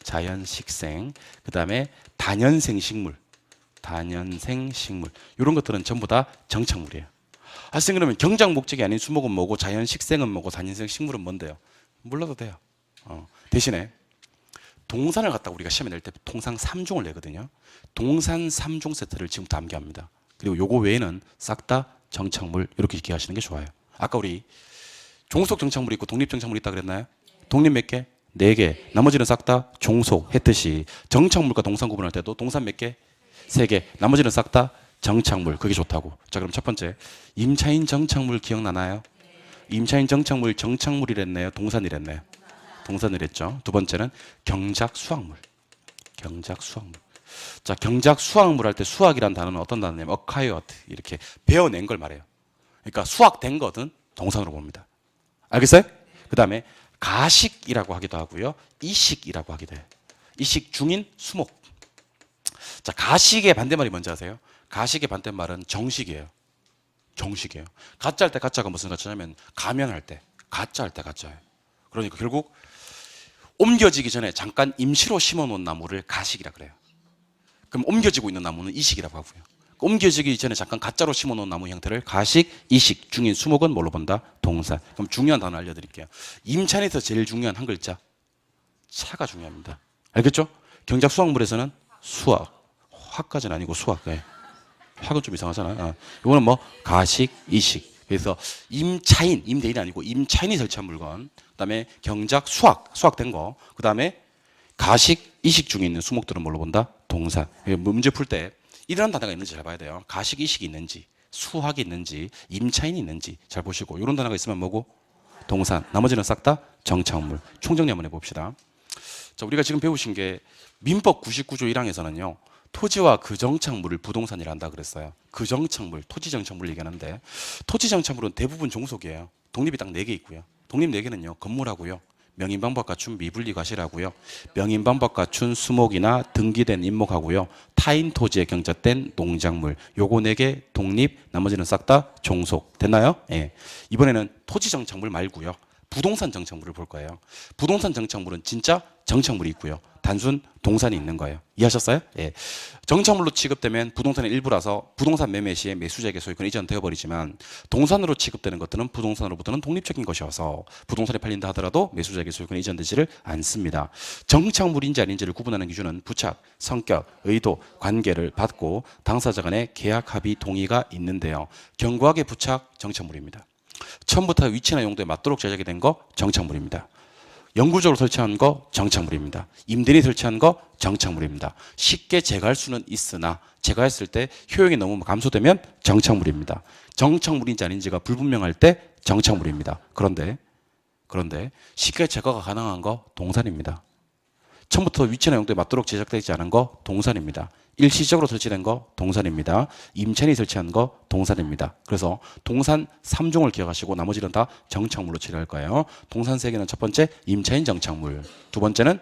자연식생. 그다음에 다년생 식물. 다년생 식물. 이런 것들은 전부 다 정착물이에요. 아, 선생님 그러면 경작 목적이 아닌 수목은 뭐고 자연식생은 뭐고 다년생 식물은 뭔데요? 몰라도 돼요. 대신에 동산을 갖다가 우리가 시험에 낼 때 통상 3종을 내거든요. 동산 3종 세트를 지금부터 암기합니다. 그리고 요거 외에는 싹 다 정착물 이렇게 기억하시는 게 좋아요. 아까 우리 종속 정착물이 있고 독립 정착물이 있다 그랬나요? 독립 몇 개? 4개. 나머지는 싹 다 종속 했듯이 정착물과 동산 구분할 때도 동산 몇 개? 3개. 나머지는 싹 다 정착물. 그게 좋다고. 자, 그럼 첫 번째 임차인 정착물 기억나나요? 임차인 정착물 정착물이랬나요? 동산이랬나요? 동산이랬죠. 두 번째는 경작 수확물. 경작 수확물. 자, 경작 수확물 할 때 수확이란 단어는 어떤 단어냐면 acquired 이렇게 배워낸 걸 말해요. 그러니까 수확된 것은 동산으로 봅니다. 알겠어요? 그 다음에 가식이라고 하기도 하고요. 이식이라고 하기도 해요. 이식 중인 수목. 자, 가식의 반대말이 뭔지 아세요? 가식의 반대말은 정식이에요. 정식이에요. 가짜 할 때 가짜가 무슨 가짜냐면 가면할 때 가짜 할 때 가짜예요. 그러니까 결국 옮겨지기 전에 잠깐 임시로 심어놓은 나무를 가식이라 그래요. 그럼 옮겨지고 있는 나무는 이식이라고 하고요. 옮겨지기 전에 잠깐 가짜로 심어놓은 나무 형태를 가식, 이식, 중인, 수목은 뭘로 본다? 동산. 그럼 중요한 단어 알려드릴게요. 임차인에서 제일 중요한 한 글자 차가 중요합니다. 알겠죠? 경작 수확물에서는 수확, 화까지는 아니고 수확. 네. 화는 좀 이상하잖아. 이거는 뭐 가식, 이식. 그래서 임차인, 임대인이 아니고 임차인이 설치한 물건. 그다음에 경작, 수확된 거. 그다음에 가식, 이식 중에 있는 수목들은 뭘로 본다? 동산. 문제 풀 때 이런 단어가 있는지 잘 봐야 돼요. 가식, 이식이 있는지, 수확이 있는지, 임차인이 있는지 잘 보시고 이런 단어가 있으면 뭐고? 동산. 나머지는 싹 다 정착물. 총정리 한번 해봅시다. 자, 우리가 지금 배우신 게 민법 99조 1항에서는요. 토지와 그 정착물을 부동산이라 한다 그랬어요. 그 정착물, 토지 정착물을 얘기하는데 토지 정착물은 대부분 종속이에요. 독립이 딱 4개 있고요. 독립 4개는요. 건물하고요. 명인방법 갖춘 미분리 과실하고요. 명인방법 갖춘 수목이나 등기된 임목하고요. 타인 토지에 경작된 농작물. 요거 4개 독립, 나머지는 싹 다 종속. 됐나요? 예. 이번에는 토지 정착물 말고요. 부동산 정착물을 볼 거예요. 부동산 정착물은 진짜 정착물이 있고요. 단순 동산이 있는 거예요. 이해하셨어요? 예. 정착물로 취급되면 부동산의 일부라서 부동산 매매 시에 매수자에게 소유권이 이전되어 버리지만 동산으로 취급되는 것들은 부동산으로부터는 독립적인 것이어서 부동산이 팔린다 하더라도 매수자에게 소유권이 이전되지를 않습니다. 정착물인지 아닌지를 구분하는 기준은 부착, 성격, 의도, 관계를 받고 당사자 간의 계약 합의 동의가 있는데요. 견고하게 부착 정착물입니다. 처음부터 위치나 용도에 맞도록 제작이 된 거 정착물입니다. 영구적으로 설치한 거 정착물입니다. 임대인이 설치한 거 정착물입니다. 쉽게 제거할 수는 있으나 제거했을 때 효용이 너무 감소되면 정착물입니다. 정착물인지 아닌지가 불분명할 때 정착물입니다. 그런데 쉽게 제거가 가능한 거 동산입니다. 처음부터 위치나 용도에 맞도록 제작되지 않은 거 동산입니다. 일시적으로 설치된 거 동산입니다. 임차인이 설치한 거 동산입니다. 그래서 동산 3종을 기억하시고 나머지는 다 정착물로 처리할 거예요. 동산 3개는 첫 번째 임차인 정착물, 두 번째는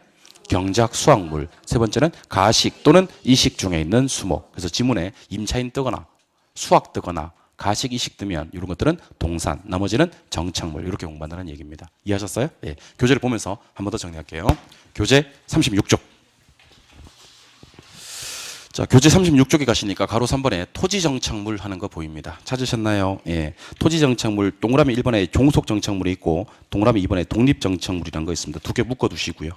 경작 수확물, 세 번째는 가식 또는 이식 중에 있는 수목. 그래서 지문에 임차인 뜨거나 수확 뜨거나 가식, 이식 뜨면 이런 것들은 동산, 나머지는 정착물 이렇게 공부한다는 얘기입니다. 이해하셨어요? 예. 교재를 보면서 한 번 더 정리할게요. 교재 36쪽. 자, 교재 36쪽에 가시니까 가로 3번에 토지정착물 하는 거 보입니다. 찾으셨나요? 예. 토지정착물, 동그라미 1번에 종속정착물이 있고 동그라미 2번에 독립정착물이라는 거 있습니다. 두 개 묶어 두시고요.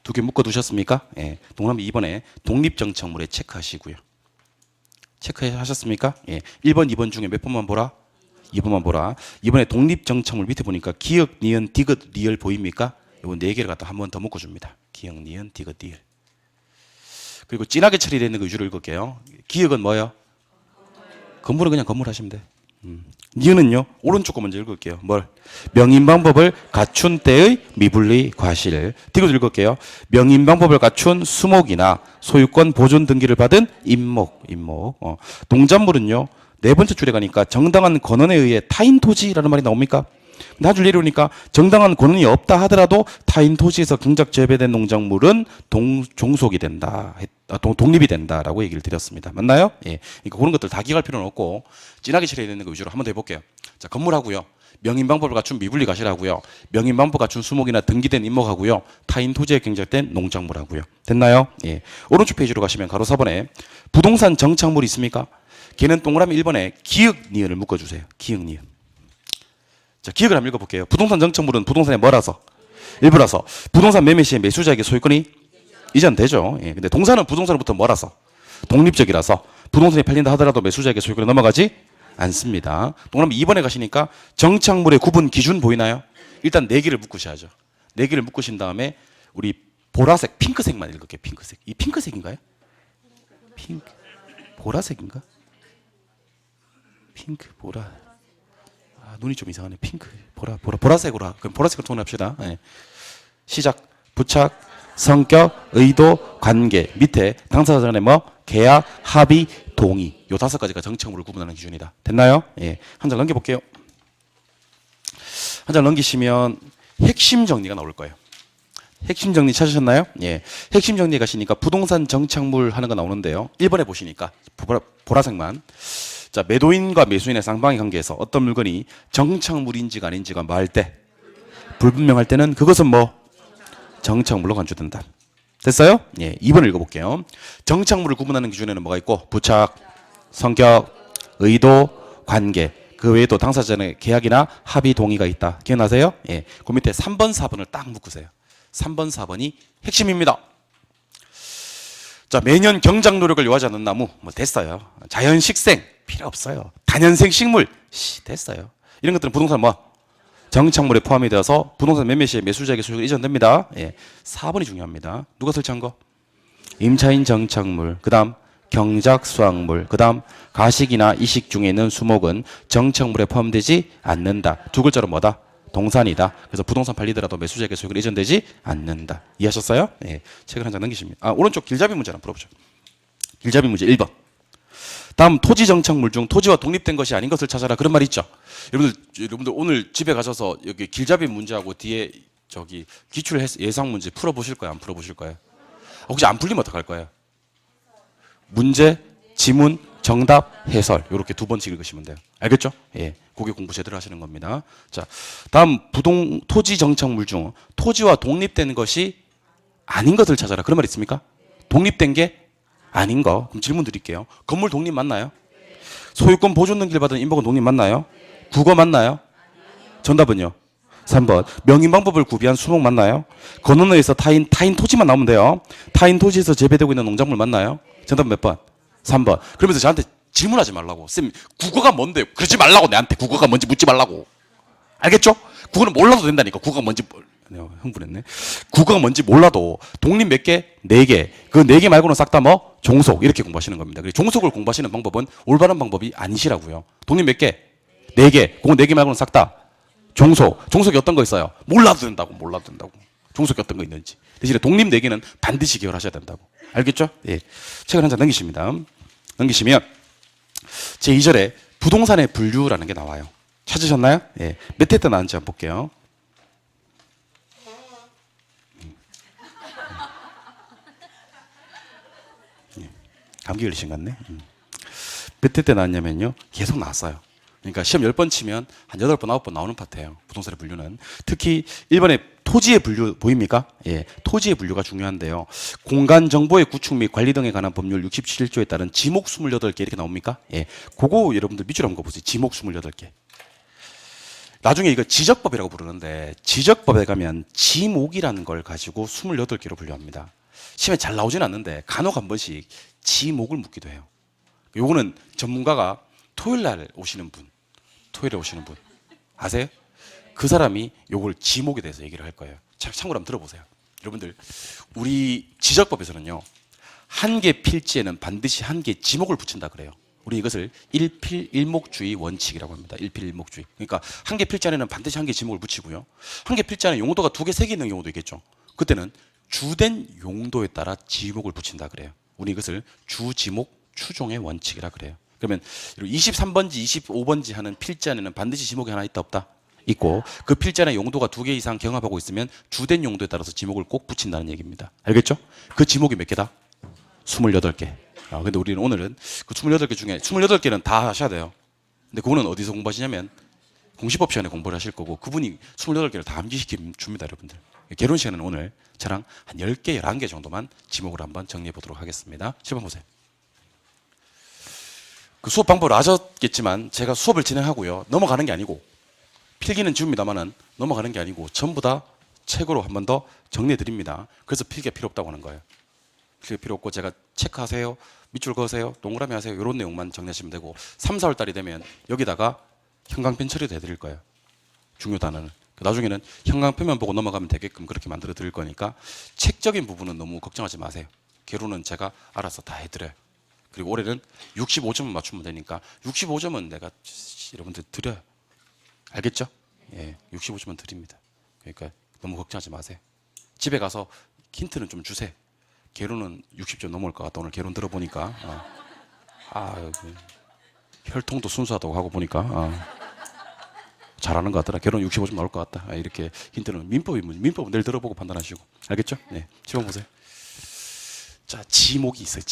두 개 묶어 두셨습니까? 예. 동그라미 2번에 독립정착물에 체크하시고요. 체크하셨습니까? 예. 1번, 2번 중에 몇 번만 보라? 2번만 보라. 이번에 독립정착물 밑에 보니까 기역, 니은, 디귿, 리을 보입니까? 이거 4개를 갖다 한 번 더 묶어줍니다. 기역, 니은, 디귿, 리을. 그리고 진하게 처리되어 있는 거 위주로 읽을게요. 기역은 뭐예요? 건물은 그냥 건물 하시면 돼. 니은은요? 오른쪽 거 먼저 읽을게요. 뭘? 명인방법을 갖춘 때의 미분리 과실. 디귿 읽을게요. 명인방법을 갖춘 수목이나 소유권 보존 등기를 받은 임목. 농작물은요? 네 번째 줄에 가니까 정당한 권한에 의해 타인 토지라는 말이 나옵니까? 나중에 내려오니까 정당한 권한이 없다 하더라도 타인 토지에서 경작 재배된 농작물은 종속이 된다. 독립이 된다라고 얘기를 드렸습니다. 맞나요? 예. 그러니까 그런 것들 다 기억할 필요는 없고 진하게 처리되어 있는 거 위주로 한번 더 해볼게요. 자, 건물하고요. 명인방법을 갖춘 미분리 과실하고요. 명인방법 갖춘 수목이나 등기된 임목하고요. 타인 토지에 경작된 농작물하고요. 됐나요? 예. 오른쪽 페이지로 가시면 가로 4번에 부동산 정착물이 있습니까? 걔는 동그라미 1번에 기역, 니은을 묶어주세요. 기역, 니은. 자, 기억을 한번 읽어볼게요. 부동산 정착물은 부동산에 뭐라서? 일부라서. 부동산 매매 시에 매수자에게 소유권이 이전되죠. 예. 근데 동사는 부동산으로부터 뭐라서? 독립적이라서. 부동산이 팔린다 하더라도 매수자에게 소유권이 넘어가지 않습니다. 동그라미 2번에 가시니까 정착물의 구분 기준 보이나요? 일단 4개를 묶으셔야죠. 4개를 묶으신 다음에 우리 보라색, 핑크색만 읽을게요. 핑크색. 이 핑크색인가요? 핑크. 보라색인가? 핑크, 보라. 아, 눈이 좀 이상하네. 핑크, 보라색으로. 그럼 보라색으로 통일합시다. 네. 시작, 부착, 성격, 의도, 관계. 밑에 당사자 간에 뭐? 계약, 합의, 동의. 요 5가지가 정착물을 구분하는 기준이다. 됐나요? 예. 한 장 넘겨볼게요. 한 장 넘기시면 핵심 정리가 나올 거예요. 핵심 정리 찾으셨나요? 예. 핵심 정리에 가시니까 부동산 정착물 하는 거 나오는데요. 1번에 보시니까 보라색만. 자, 매도인과 매수인의 쌍방의 관계에서 어떤 물건이 정착물인지가 아닌지가 뭐 할 때? 불분명할 때는 그것은 뭐? 정착물로 간주된다. 됐어요? 예. 2번 읽어볼게요. 정착물을 구분하는 기준에는 뭐가 있고? 부착, 성격, 의도, 관계. 그 외에도 당사자 간의 계약이나 합의, 동의가 있다. 기억나세요? 예. 그 밑에 3번, 4번을 딱 묶으세요. 3번, 4번이 핵심입니다. 자, 매년 경작 노력을 요하지 않는 나무, 뭐 됐어요. 자연 식생 필요 없어요. 다년생 식물 됐어요. 이런 것들은 부동산 뭐 정착물에 포함이 되어서 부동산 매매 시에 매수자에게 소유가 이전됩니다. 예. 4번이 중요합니다. 누가 설치한 거? 임차인 정착물. 그다음 경작 수확물. 그다음 가식이나 이식 중에 있는 수목은 정착물에 포함되지 않는다. 두 글자로 뭐다? 동산이다. 그래서 부동산 팔리더라도 매수자에게 소유가 이전되지 않는다. 이해하셨어요? 예. 책을 한 장 넘기십니다. 아, 오른쪽 길잡이 문제 한번 풀어보죠. 길잡이 문제 1번. 다음 토지 정착물 중 토지와 독립된 것이 아닌 것을 찾아라. 그런 말이 있죠. 여러분들 오늘 집에 가셔서 여기 길잡이 문제하고 뒤에 저기 기출 예상 문제 풀어보실 거예요? 안 풀어보실 거예요? 혹시 안 풀리면 어떡할 거예요? 문제, 지문, 정답, 해설 이렇게 2번씩 읽으시면 돼요. 알겠죠? 예, 그게 공부 제대로 하시는 겁니다. 자, 다음 토지 정착물 중 토지와 독립된 것이 아닌 것을 찾아라. 그런 말 있습니까? 독립된 게 아닌 거. 그럼 질문 드릴게요. 건물 독립 맞나요? 소유권 보존 등기를 받은 임목은 독립 맞나요? 국어 맞나요? 정답은요? 3번. 명인방법을 구비한 수목 맞나요? 권한에 의해서 타인 토지만 나오면 돼요. 타인 토지에서 재배되고 있는 농작물 맞나요? 정답 몇 번? 3번. 그러면서 저한테 질문하지 말라고. 쌤, 국어가 뭔데? 그러지 말라고. 내한테 국어가 뭔지 묻지 말라고. 알겠죠? 국어는 몰라도 된다니까. 국어가 뭔지 흥분했네. 국어가 뭔지 몰라도 독립 몇 개? 4개. 그 4개 말고는 싹 다 뭐? 종속. 이렇게 공부하시는 겁니다. 그리고 종속을 공부하시는 방법은 올바른 방법이 아니시라고요. 독립 몇 개? 4개. 그거 4개 말고는 싹 다 종속. 종속이 어떤 거 있어요? 몰라도 된다고. 종속이 어떤 거 있는지. 대신에 독립 4개는 반드시 기억하셔야 된다고. 알겠죠? 예. 책을 한 장 넘기십니다. 넘기시면 제2절에 부동산의 분류라는 게 나와요. 찾으셨나요? 예. 몇 회 때 나왔는지 한번 볼게요. 감기 걸리신 것 같네. 몇 회 때 나왔냐면요. 계속 나왔어요. 그러니까 시험 10번 치면 한 8번, 9번 나오는 파트예요. 부동산의 분류는. 특히 1번에 토지의 분류 보입니까? 예, 토지의 분류가 중요한데요. 공간 정보의 구축 및 관리 등에 관한 법률 67조에 따른 지목 28개 이렇게 나옵니까? 예, 그거 여러분들 밑줄 한번 보세요. 지목 28개. 나중에 이거 지적법이라고 부르는데 지적법에 가면 지목이라는 걸 가지고 28개로 분류합니다. 시험에 잘 나오진 않는데 간혹 한 번씩 지목을 묻기도 해요. 요거는 전문가가 토요일에 오시는 분 아세요? 그 사람이 요걸 지목에 대해서 얘기를 할 거예요. 참고로 한번 들어보세요. 여러분들 우리 지적법에서는요, 한 개 필지에는 반드시 한 개 지목을 붙인다 그래요. 우리 이것을 일필일목주의 원칙이라고 합니다. 일필일목주의. 그러니까 한 개 필지 안에는 반드시 한 개 지목을 붙이고요. 한 개 필지 안에 용도가 2개, 3개 있는 경우도 있겠죠. 그때는 주된 용도에 따라 지목을 붙인다 그래요. 우리 이것을 주지목 추종의 원칙이라 그래요. 그러면 23번지, 25번지 하는 필지 안에는 반드시 지목이 하나 있다 없다? 있고, 그 필지 안에 용도가 2개 이상 경합하고 있으면 주된 용도에 따라서 지목을 꼭 붙인다는 얘기입니다. 알겠죠? 그 지목이 몇 개다? 28개. 근데 우리는 오늘은 그 28개 중에 28개는 다 하셔야 돼요. 근데 그거는 어디서 공부하시냐면 공시법 시간에 공부를 하실 거고, 그분이 28개를 다 암기시켜 줍니다, 여러분들. 개론 시간은 오늘 저랑 한 10개, 11개 정도만 지목을 한번 정리해 보도록 하겠습니다. 7번 보세요. 그 수업 방법을 아셨겠지만 제가 수업을 진행하고요, 넘어가는 게 아니고, 필기는 지웁니다만은 넘어가는 게 아니고 전부 다 책으로 한 번 더 정리해 드립니다. 그래서 필기가 필요 없다고 하는 거예요. 필기가 필요 없고 제가 체크하세요, 밑줄 그으세요, 동그라미 하세요, 이런 내용만 정리하시면 되고, 3, 4월 달이 되면 여기다가 형광펜 처리도 해드릴 거예요. 중요 단어는. 나중에는 형광펜만 보고 넘어가면 되게끔 그렇게 만들어 드릴 거니까 책적인 부분은 너무 걱정하지 마세요. 개론은 제가 알아서 다 해드려요. 그리고 올해는 65점을 맞추면 되니까 65점은 내가 여러분들 드려요. 알겠죠? 예, 65점은 드립니다. 그러니까 너무 걱정하지 마세요. 집에 가서 힌트는 좀 주세요. 개론은 60점 넘어올 것 같다. 오늘 개론 들어보니까 혈통도 순수하다고 하고 보니까 잘하는 것 같더라. 개론 65점 나올 것 같다. 이렇게 힌트는 민법은 내일 들어보고 판단하시고. 알겠죠? 네, 지금 보세요. 자, 지목이 있어요.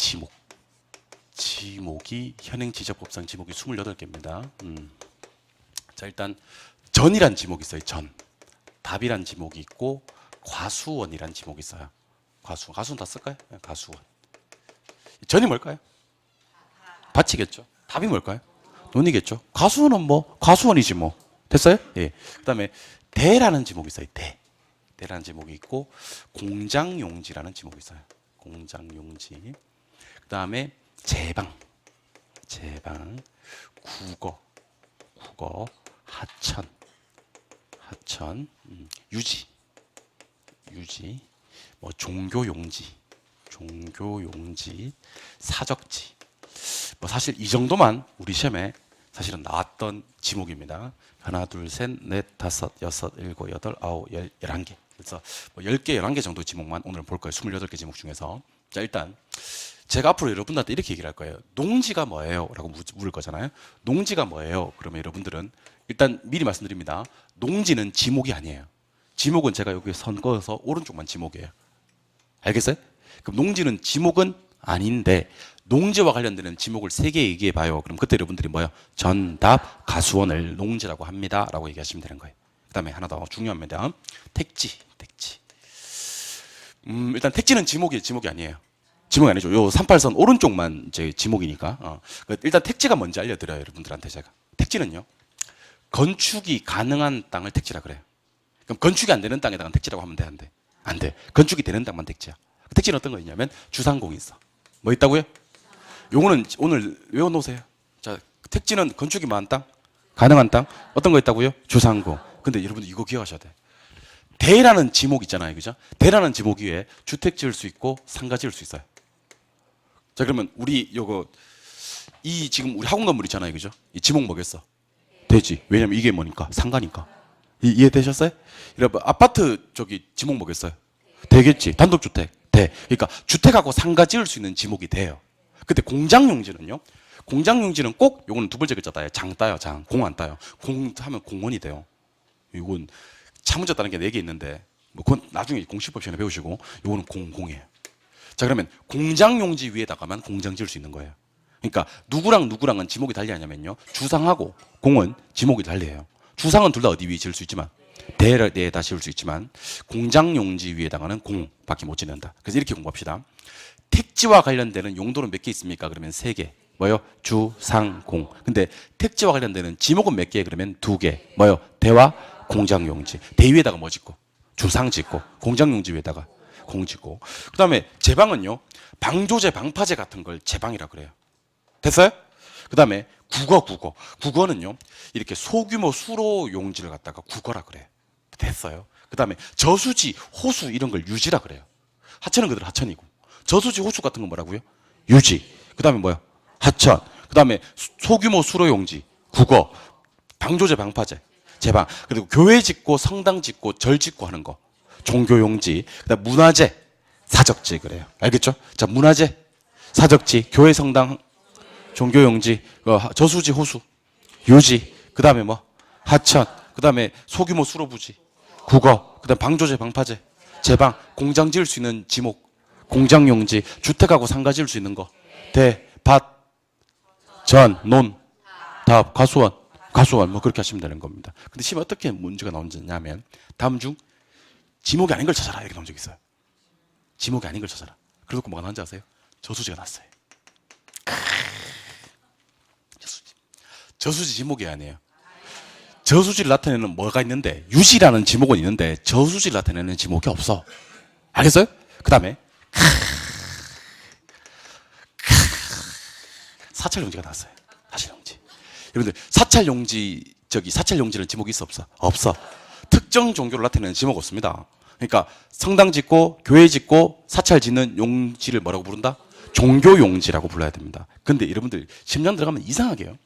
지목이 현행지적법상 지목이 28개입니다. 자, 일단 전이란 지목이 있어요. 전. 답이란 지목이 있고 과수원이란 지목이 있어요. 과수원 다 쓸까요? 과수원. 전이 뭘까요? 밭이겠죠. 답이 뭘까요? 논이겠죠. 과수원은 뭐 과수원이지 뭐. 됐어요? 예. 그다음에 대라는 지목이 있어요. 대라는 지목이 있고 공장용지라는 지목이 있어요. 공장용지. 그다음에 제방, 국어, 하천, 유지, 뭐 종교용지, 사적지. 뭐 사실 이 정도만 우리 시험에 사실은 나왔던 지목입니다. 하나, 둘, 셋, 넷, 다섯, 여섯, 일곱, 여덟, 아홉, 열, 11개. 그래서 뭐 10개, 11개 정도 지목만 오늘 볼 거예요. 28개 지목 중에서. 자, 일단 제가 앞으로 여러분들한테 이렇게 얘기를 할 거예요. 농지가 뭐예요? 라고 물을 거잖아요. 농지가 뭐예요? 그러면 여러분들은 일단 미리 말씀드립니다. 농지는 지목이 아니에요. 지목은 제가 여기 선 그어서 오른쪽만 지목이에요. 알겠어요? 그럼 농지는 지목은 아닌데 농지와 관련되는 지목을 3개 얘기해 봐요. 그럼 그때 여러분들이 뭐예요? 전답, 가수원을 농지라고 합니다. 라고 얘기하시면 되는 거예요. 그 다음에 하나 더 중요합니다. 택지. 일단 택지는 지목이 아니에요. 지목이 아니죠. 요 38선 오른쪽만 이제 지목이니까. 일단 택지가 뭔지 알려드려요. 여러분들한테 제가. 택지는요, 건축이 가능한 땅을 택지라 그래요. 그럼 건축이 안 되는 땅에다가 택지라고 하면 돼? 안 돼? 안 돼. 건축이 되는 땅만 택지야. 택지는 어떤 거 있냐면 주상공이 있어. 뭐 있다고요? 요거는 오늘 외워놓으세요. 자, 택지는 건축이 많은 땅, 가능한 땅, 어떤 거 있다고요? 주상공. 근데 여러분들 이거 기억하셔야 돼. 대라는 지목 있잖아요. 그죠? 대라는 지목 위에 주택 지을 수 있고 상가 지을 수 있어요. 자, 그러면 우리 지금 우리 학원 건물 있잖아요. 그죠? 이 지목 뭐겠어? 대지. 왜냐면 이게 뭐니까? 상가니까. 이해되셨어요? 여러분, 아파트 지목 뭐겠어요? 대겠지. 단독주택. 대. 그러니까 주택하고 상가 지을 수 있는 지목이 돼요. 근데 공장용지는요? 공장용지는 꼭 요거는 두 번째 글자 따요. 장 따요. 장. 공 안 따요. 공 하면 공원이 돼요. 이건 차문자 따는 게 4개 있는데 뭐 그건 나중에 공시법 시간에 배우시고, 요거는 공이에요. 자, 그러면 공장용지 위에다가만 공장 지을 수 있는 거예요. 그러니까 누구랑은 지목이 달리하냐면요, 주상하고 공은 지목이 달리해요. 주상은 둘 다 어디 위에 지을 수 있지만 대에다 지을 수 있지만 공장용지 위에다가는 공밖에 못 짓는다. 그래서 이렇게 공부합시다. 택지와 관련되는 용도는 몇 개 있습니까? 그러면 3개. 뭐요? 주, 상, 공. 근데 택지와 관련되는 지목은 몇 개? 그러면 2개. 뭐요? 대와 공장용지. 대 위에다가 뭐 짓고? 주상 짓고. 공장용지 위에다가 공 짓고. 그 다음에 제방은요. 방조제, 방파제 같은 걸 제방이라 그래요. 됐어요? 그 다음에 국어는요. 이렇게 소규모 수로 용지를 갖다가 국어라 그래요. 됐어요. 그 다음에 저수지, 호수 이런 걸 유지라 그래요. 하천은 그대로 하천이고. 저수지, 호수 같은 건 뭐라고요? 유지. 그 다음에 뭐야? 하천. 그 다음에 소규모 수로 용지, 국어, 방조제, 방파제, 제방. 그리고 교회 짓고 성당 짓고 절 짓고 하는 거. 종교용지. 그 다음에 문화재, 사적지 그래요. 알겠죠? 자, 문화재, 사적지, 교회 성당, 종교용지, 저수지, 호수, 유지. 그 다음에 뭐? 하천. 그 다음에 소규모 수로부지, 국어. 그 다음에 방조제, 방파제, 제방. 공장 지을 수 있는 지목, 공장용지. 주택하고 상가 지을 수 있는 거. 대, 밭, 전, 논, 답, 과수원 뭐 그렇게 하시면 되는 겁니다. 근데 시험에 어떻게 문제가 나오냐면 다음 중 지목이 아닌 걸 찾아라 이렇게 나온 적이 있어요. 지목이 아닌 걸 찾아라. 그래서 뭐가 나온지 아세요? 저수지가 났어요. 저수지 지목이 아니에요. 저수지를 나타내는 뭐가 있는데 유지라는 지목은 있는데 저수지를 나타내는 지목이 없어. 알겠어요? 그 다음에 사찰용지가 나왔어요. 사찰용지. 여러분들 사찰용지는 지목이 있어 없어? 없어. 특정 종교를 나타내는 지목 없습니다. 그러니까 성당 짓고 교회 짓고 사찰 짓는 용지를 뭐라고 부른다? 종교용지라고 불러야 됩니다. 근데 여러분들 10년 들어가면 이상하게요.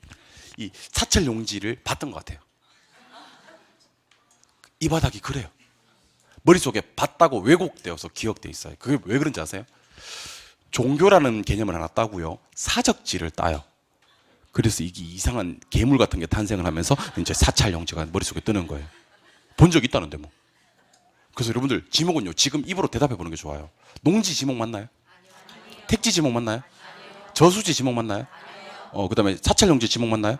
이 사찰용지를 봤던 것 같아요. 이 바닥이 그래요. 머릿속에 봤다고 왜곡되어서 기억돼 있어요. 그게 왜 그런지 아세요? 종교라는 개념을 하나 따고요. 사적지를 따요. 그래서 이게 이상한 괴물 같은 게 탄생을 하면서 이제 사찰용지가 머릿속에 뜨는 거예요. 본 적 있다는데 뭐. 그래서 여러분들 지목은요. 지금 입으로 대답해 보는 게 좋아요. 농지 지목 맞나요? 택지 지목 맞나요? 저수지 지목 맞나요? 그다음에 사찰용지 지목 맞나요?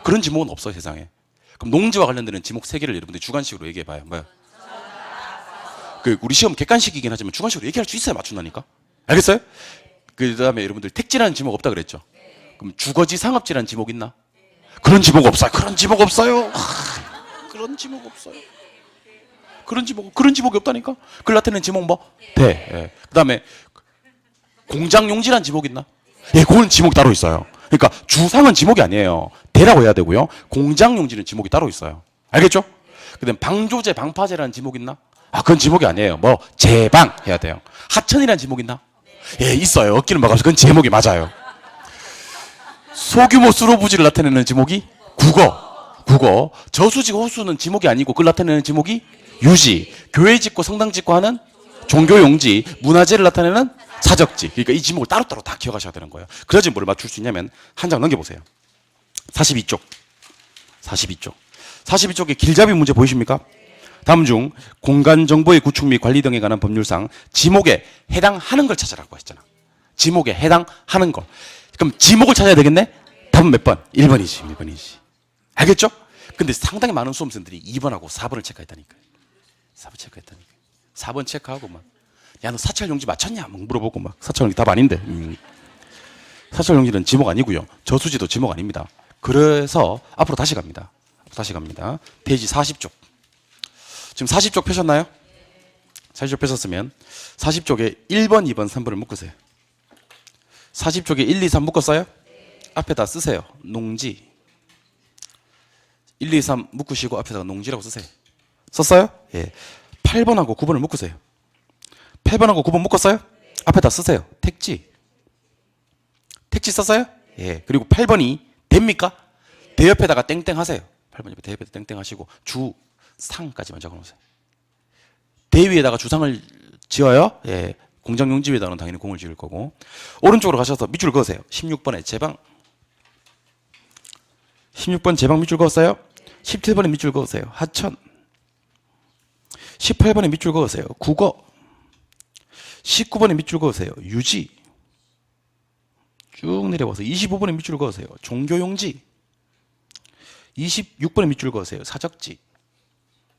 그런 지목은 없어요, 세상에. 그럼 농지와 관련되는 지목 3개를 여러분들이 주관식으로 얘기해 봐요. 뭐요? 우리 시험 객관식이긴 하지만 주관식으로 얘기할 수 있어야 맞춘다니까. 알겠어요? 그다음에 여러분들 택지라는 지목 없다 그랬죠? 그럼 주거지 상업지라는 지목 있나? 그런 지목 없어요. 그런 지목 없어요. 그런 지목 없어요. 그런 지목이 없다니까. 그걸 나타내는 지목 뭐? 대. 예. 그다음에 공장용지라는 지목 있나? 예, 그건 지목 따로 있어요. 그러니까 주상은 지목이 아니에요. 대라고 해야 되고요. 공장용지는 지목이 따로 있어요. 알겠죠? 그다음에 방조제, 방파제라는 지목 있나? 그건 지목이 아니에요. 뭐 제방 해야 돼요. 하천이라는 지목 있나? 예, 있어요. 어깨를 막아서 그건 제목이 맞아요. 소규모 수로부지를 나타내는 지목이 국어. 저수지, 호수는 지목이 아니고 그걸 나타내는 지목이 유지. 교회 짓고 성당 짓고 하는 종교용지. 문화재를 나타내는 사적지. 그러니까 이 지목을 따로따로 다 기억하셔야 되는 거예요. 그래야지 뭘 맞출 수 있냐면 한 장 넘겨보세요. 42쪽. 42쪽에 길잡이 문제 보이십니까? 다음 중 공간 정보의 구축 및 관리 등에 관한 법률상 지목에 해당하는 걸 찾아라고 했잖아. 지목에 해당하는 거. 그럼 지목을 찾아야 되겠네? 답은 몇 번? 1번이지. 알겠죠? 근데 상당히 많은 수험생들이 2번하고 4번을 체크했다니까요. 4번 체크하고 막, 야, 너 사찰용지 맞췄냐? 막 물어보고 막, 사찰용지 답 아닌데. 사찰용지는 지목 아니고요. 저수지도 지목 아닙니다. 그래서 앞으로 다시 갑니다. 페이지 40쪽. 지금 40쪽 펴셨나요? 40쪽 펴셨으면 40쪽에 1번, 2번, 3번을 묶으세요. 40쪽에 1, 2, 3 묶었어요? 앞에다 쓰세요. 농지. 1, 2, 3 묶으시고 앞에다가 농지라고 쓰세요. 썼어요? 예. 8번하고 9번을 묶으세요. 8번하고 9번 묶었어요? 앞에다 쓰세요. 택지 썼어요? 예. 그리고 8번이 됩니까? 대 옆에다가 땡땡 하세요. 8번 옆에 대 옆에다 땡땡 하시고 주상까지만 적어놓으세요. 대 위에다가 주상을 지어요? 예. 공장용지 위에다가는 당연히 공을 지을 거고. 오른쪽으로 가셔서 밑줄 그으세요. 16번에 제방. 16번 제방 밑줄 그었어요? 17번에 밑줄 그으세요. 하천. 18번에 밑줄 그으세요. 국어. 19번에 밑줄 그으세요. 유지. 쭉 내려와서 25번에 밑줄 그으세요. 종교용지. 26번에 밑줄 그으세요. 사적지.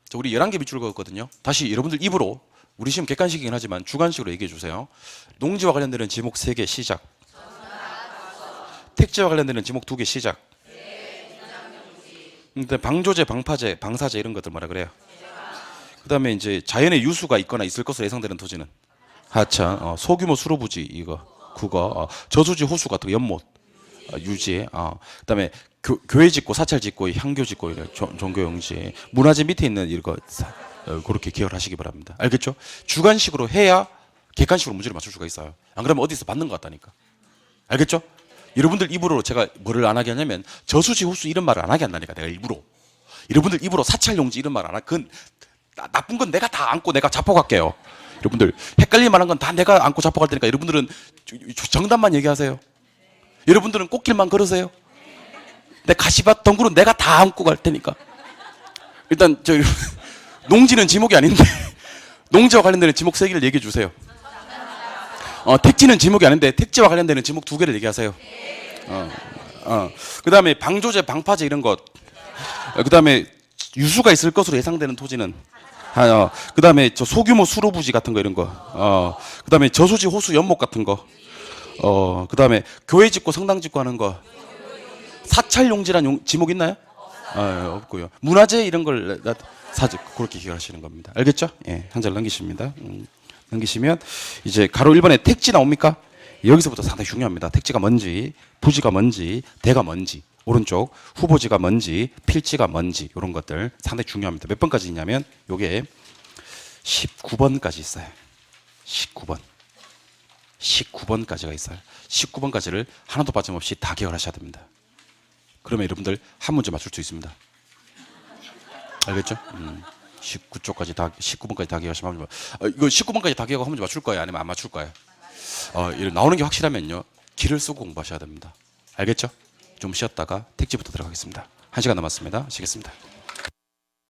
자, 우리 11개 밑줄 그었거든요. 다시 여러분들 입으로, 우리 시험 객관식이긴 하지만 주관식으로 얘기해 주세요. 농지와 관련되는 지목 3개 시작. 택지와 관련되는 지목 2개 시작. 근데 방조제, 방파제, 방사제 이런 것들 뭐라 그래요? 그다음에 이제 자연의 유수가 있거나 있을 것으로 예상되는 토지는 하천, 소규모 수로부지 이거, 국어, 저수지, 호수 같은 거, 연못, 유지, 그다음에 교회 짓고 사찰 짓고 향교 짓고 이런 종교 용지, 문화재 밑에 있는 이거 그렇게 기억을 하시기 바랍니다. 알겠죠? 주관식으로 해야 객관식으로 문제를 맞출 수가 있어요. 안 그러면 어디서 받는 것 같다니까. 알겠죠? 여러분들 입으로 제가 뭐를 안 하게 하냐면 저수지, 호수 이런 말을 안 하게 한다니까. 내가 일부러. 여러분들 입으로 사찰 용지 이런 말 안 하. 그건 나쁜 건 내가 다 안고 내가 자포갈게요. 여러분들 헷갈릴 만한 건 다 내가 안고 자포갈 테니까 여러분들은 정답만 얘기하세요. 여러분들은 꽃길만 걸으세요. 내 가시밭 덩굴은 내가 다 안고 갈 테니까. 일단 저 농지는 지목이 아닌데 농지와 관련되는 지목 3개를 얘기해 주세요. 택지는 지목이 아닌데 택지와 관련되는 지목 2개를 얘기하세요. 그 다음에 방조제, 방파제 이런 것. 그 다음에 유수가 있을 것으로 예상되는 토지는 그 다음에 저 소규모 수로부지 같은 거 이런 거. 그 다음에 저수지, 호수, 연못 같은 거. 그 다음에 교회 짓고 성당 짓고 하는 거. 사찰 용지란 지목 있나요? 없고요. 문화재 이런 걸 사지 그렇게 기억하시는 겁니다. 알겠죠? 예, 한 절 넘기십니다. 넘기시면 이제 가로 1번에 택지 나옵니까? 여기서부터 상당히 중요합니다. 택지가 뭔지, 부지가 뭔지, 대가 뭔지, 오른쪽 후보지가 뭔지, 필지가 뭔지 이런 것들 상당히 중요합니다. 몇 번까지 있냐면 요게 19번까지 있어요. 19번까지가 있어요. 19번까지를 하나도 빠짐없이 다 기억을 하셔야 됩니다. 그러면 여러분들 한 문제 맞출 수 있습니다. 알겠죠? 19쪽까지 다 19번까지 다 기억하시면 이거 19번까지 다 기억하고 한 문제 맞출 거예요? 아니면 안 맞출 거예요? 나오는 게 확실하면요. 기를 쓰고 공부하셔야 됩니다. 알겠죠? 좀 쉬었다가 택지부터 들어가겠습니다. 1시간 남았습니다. 쉬겠습니다.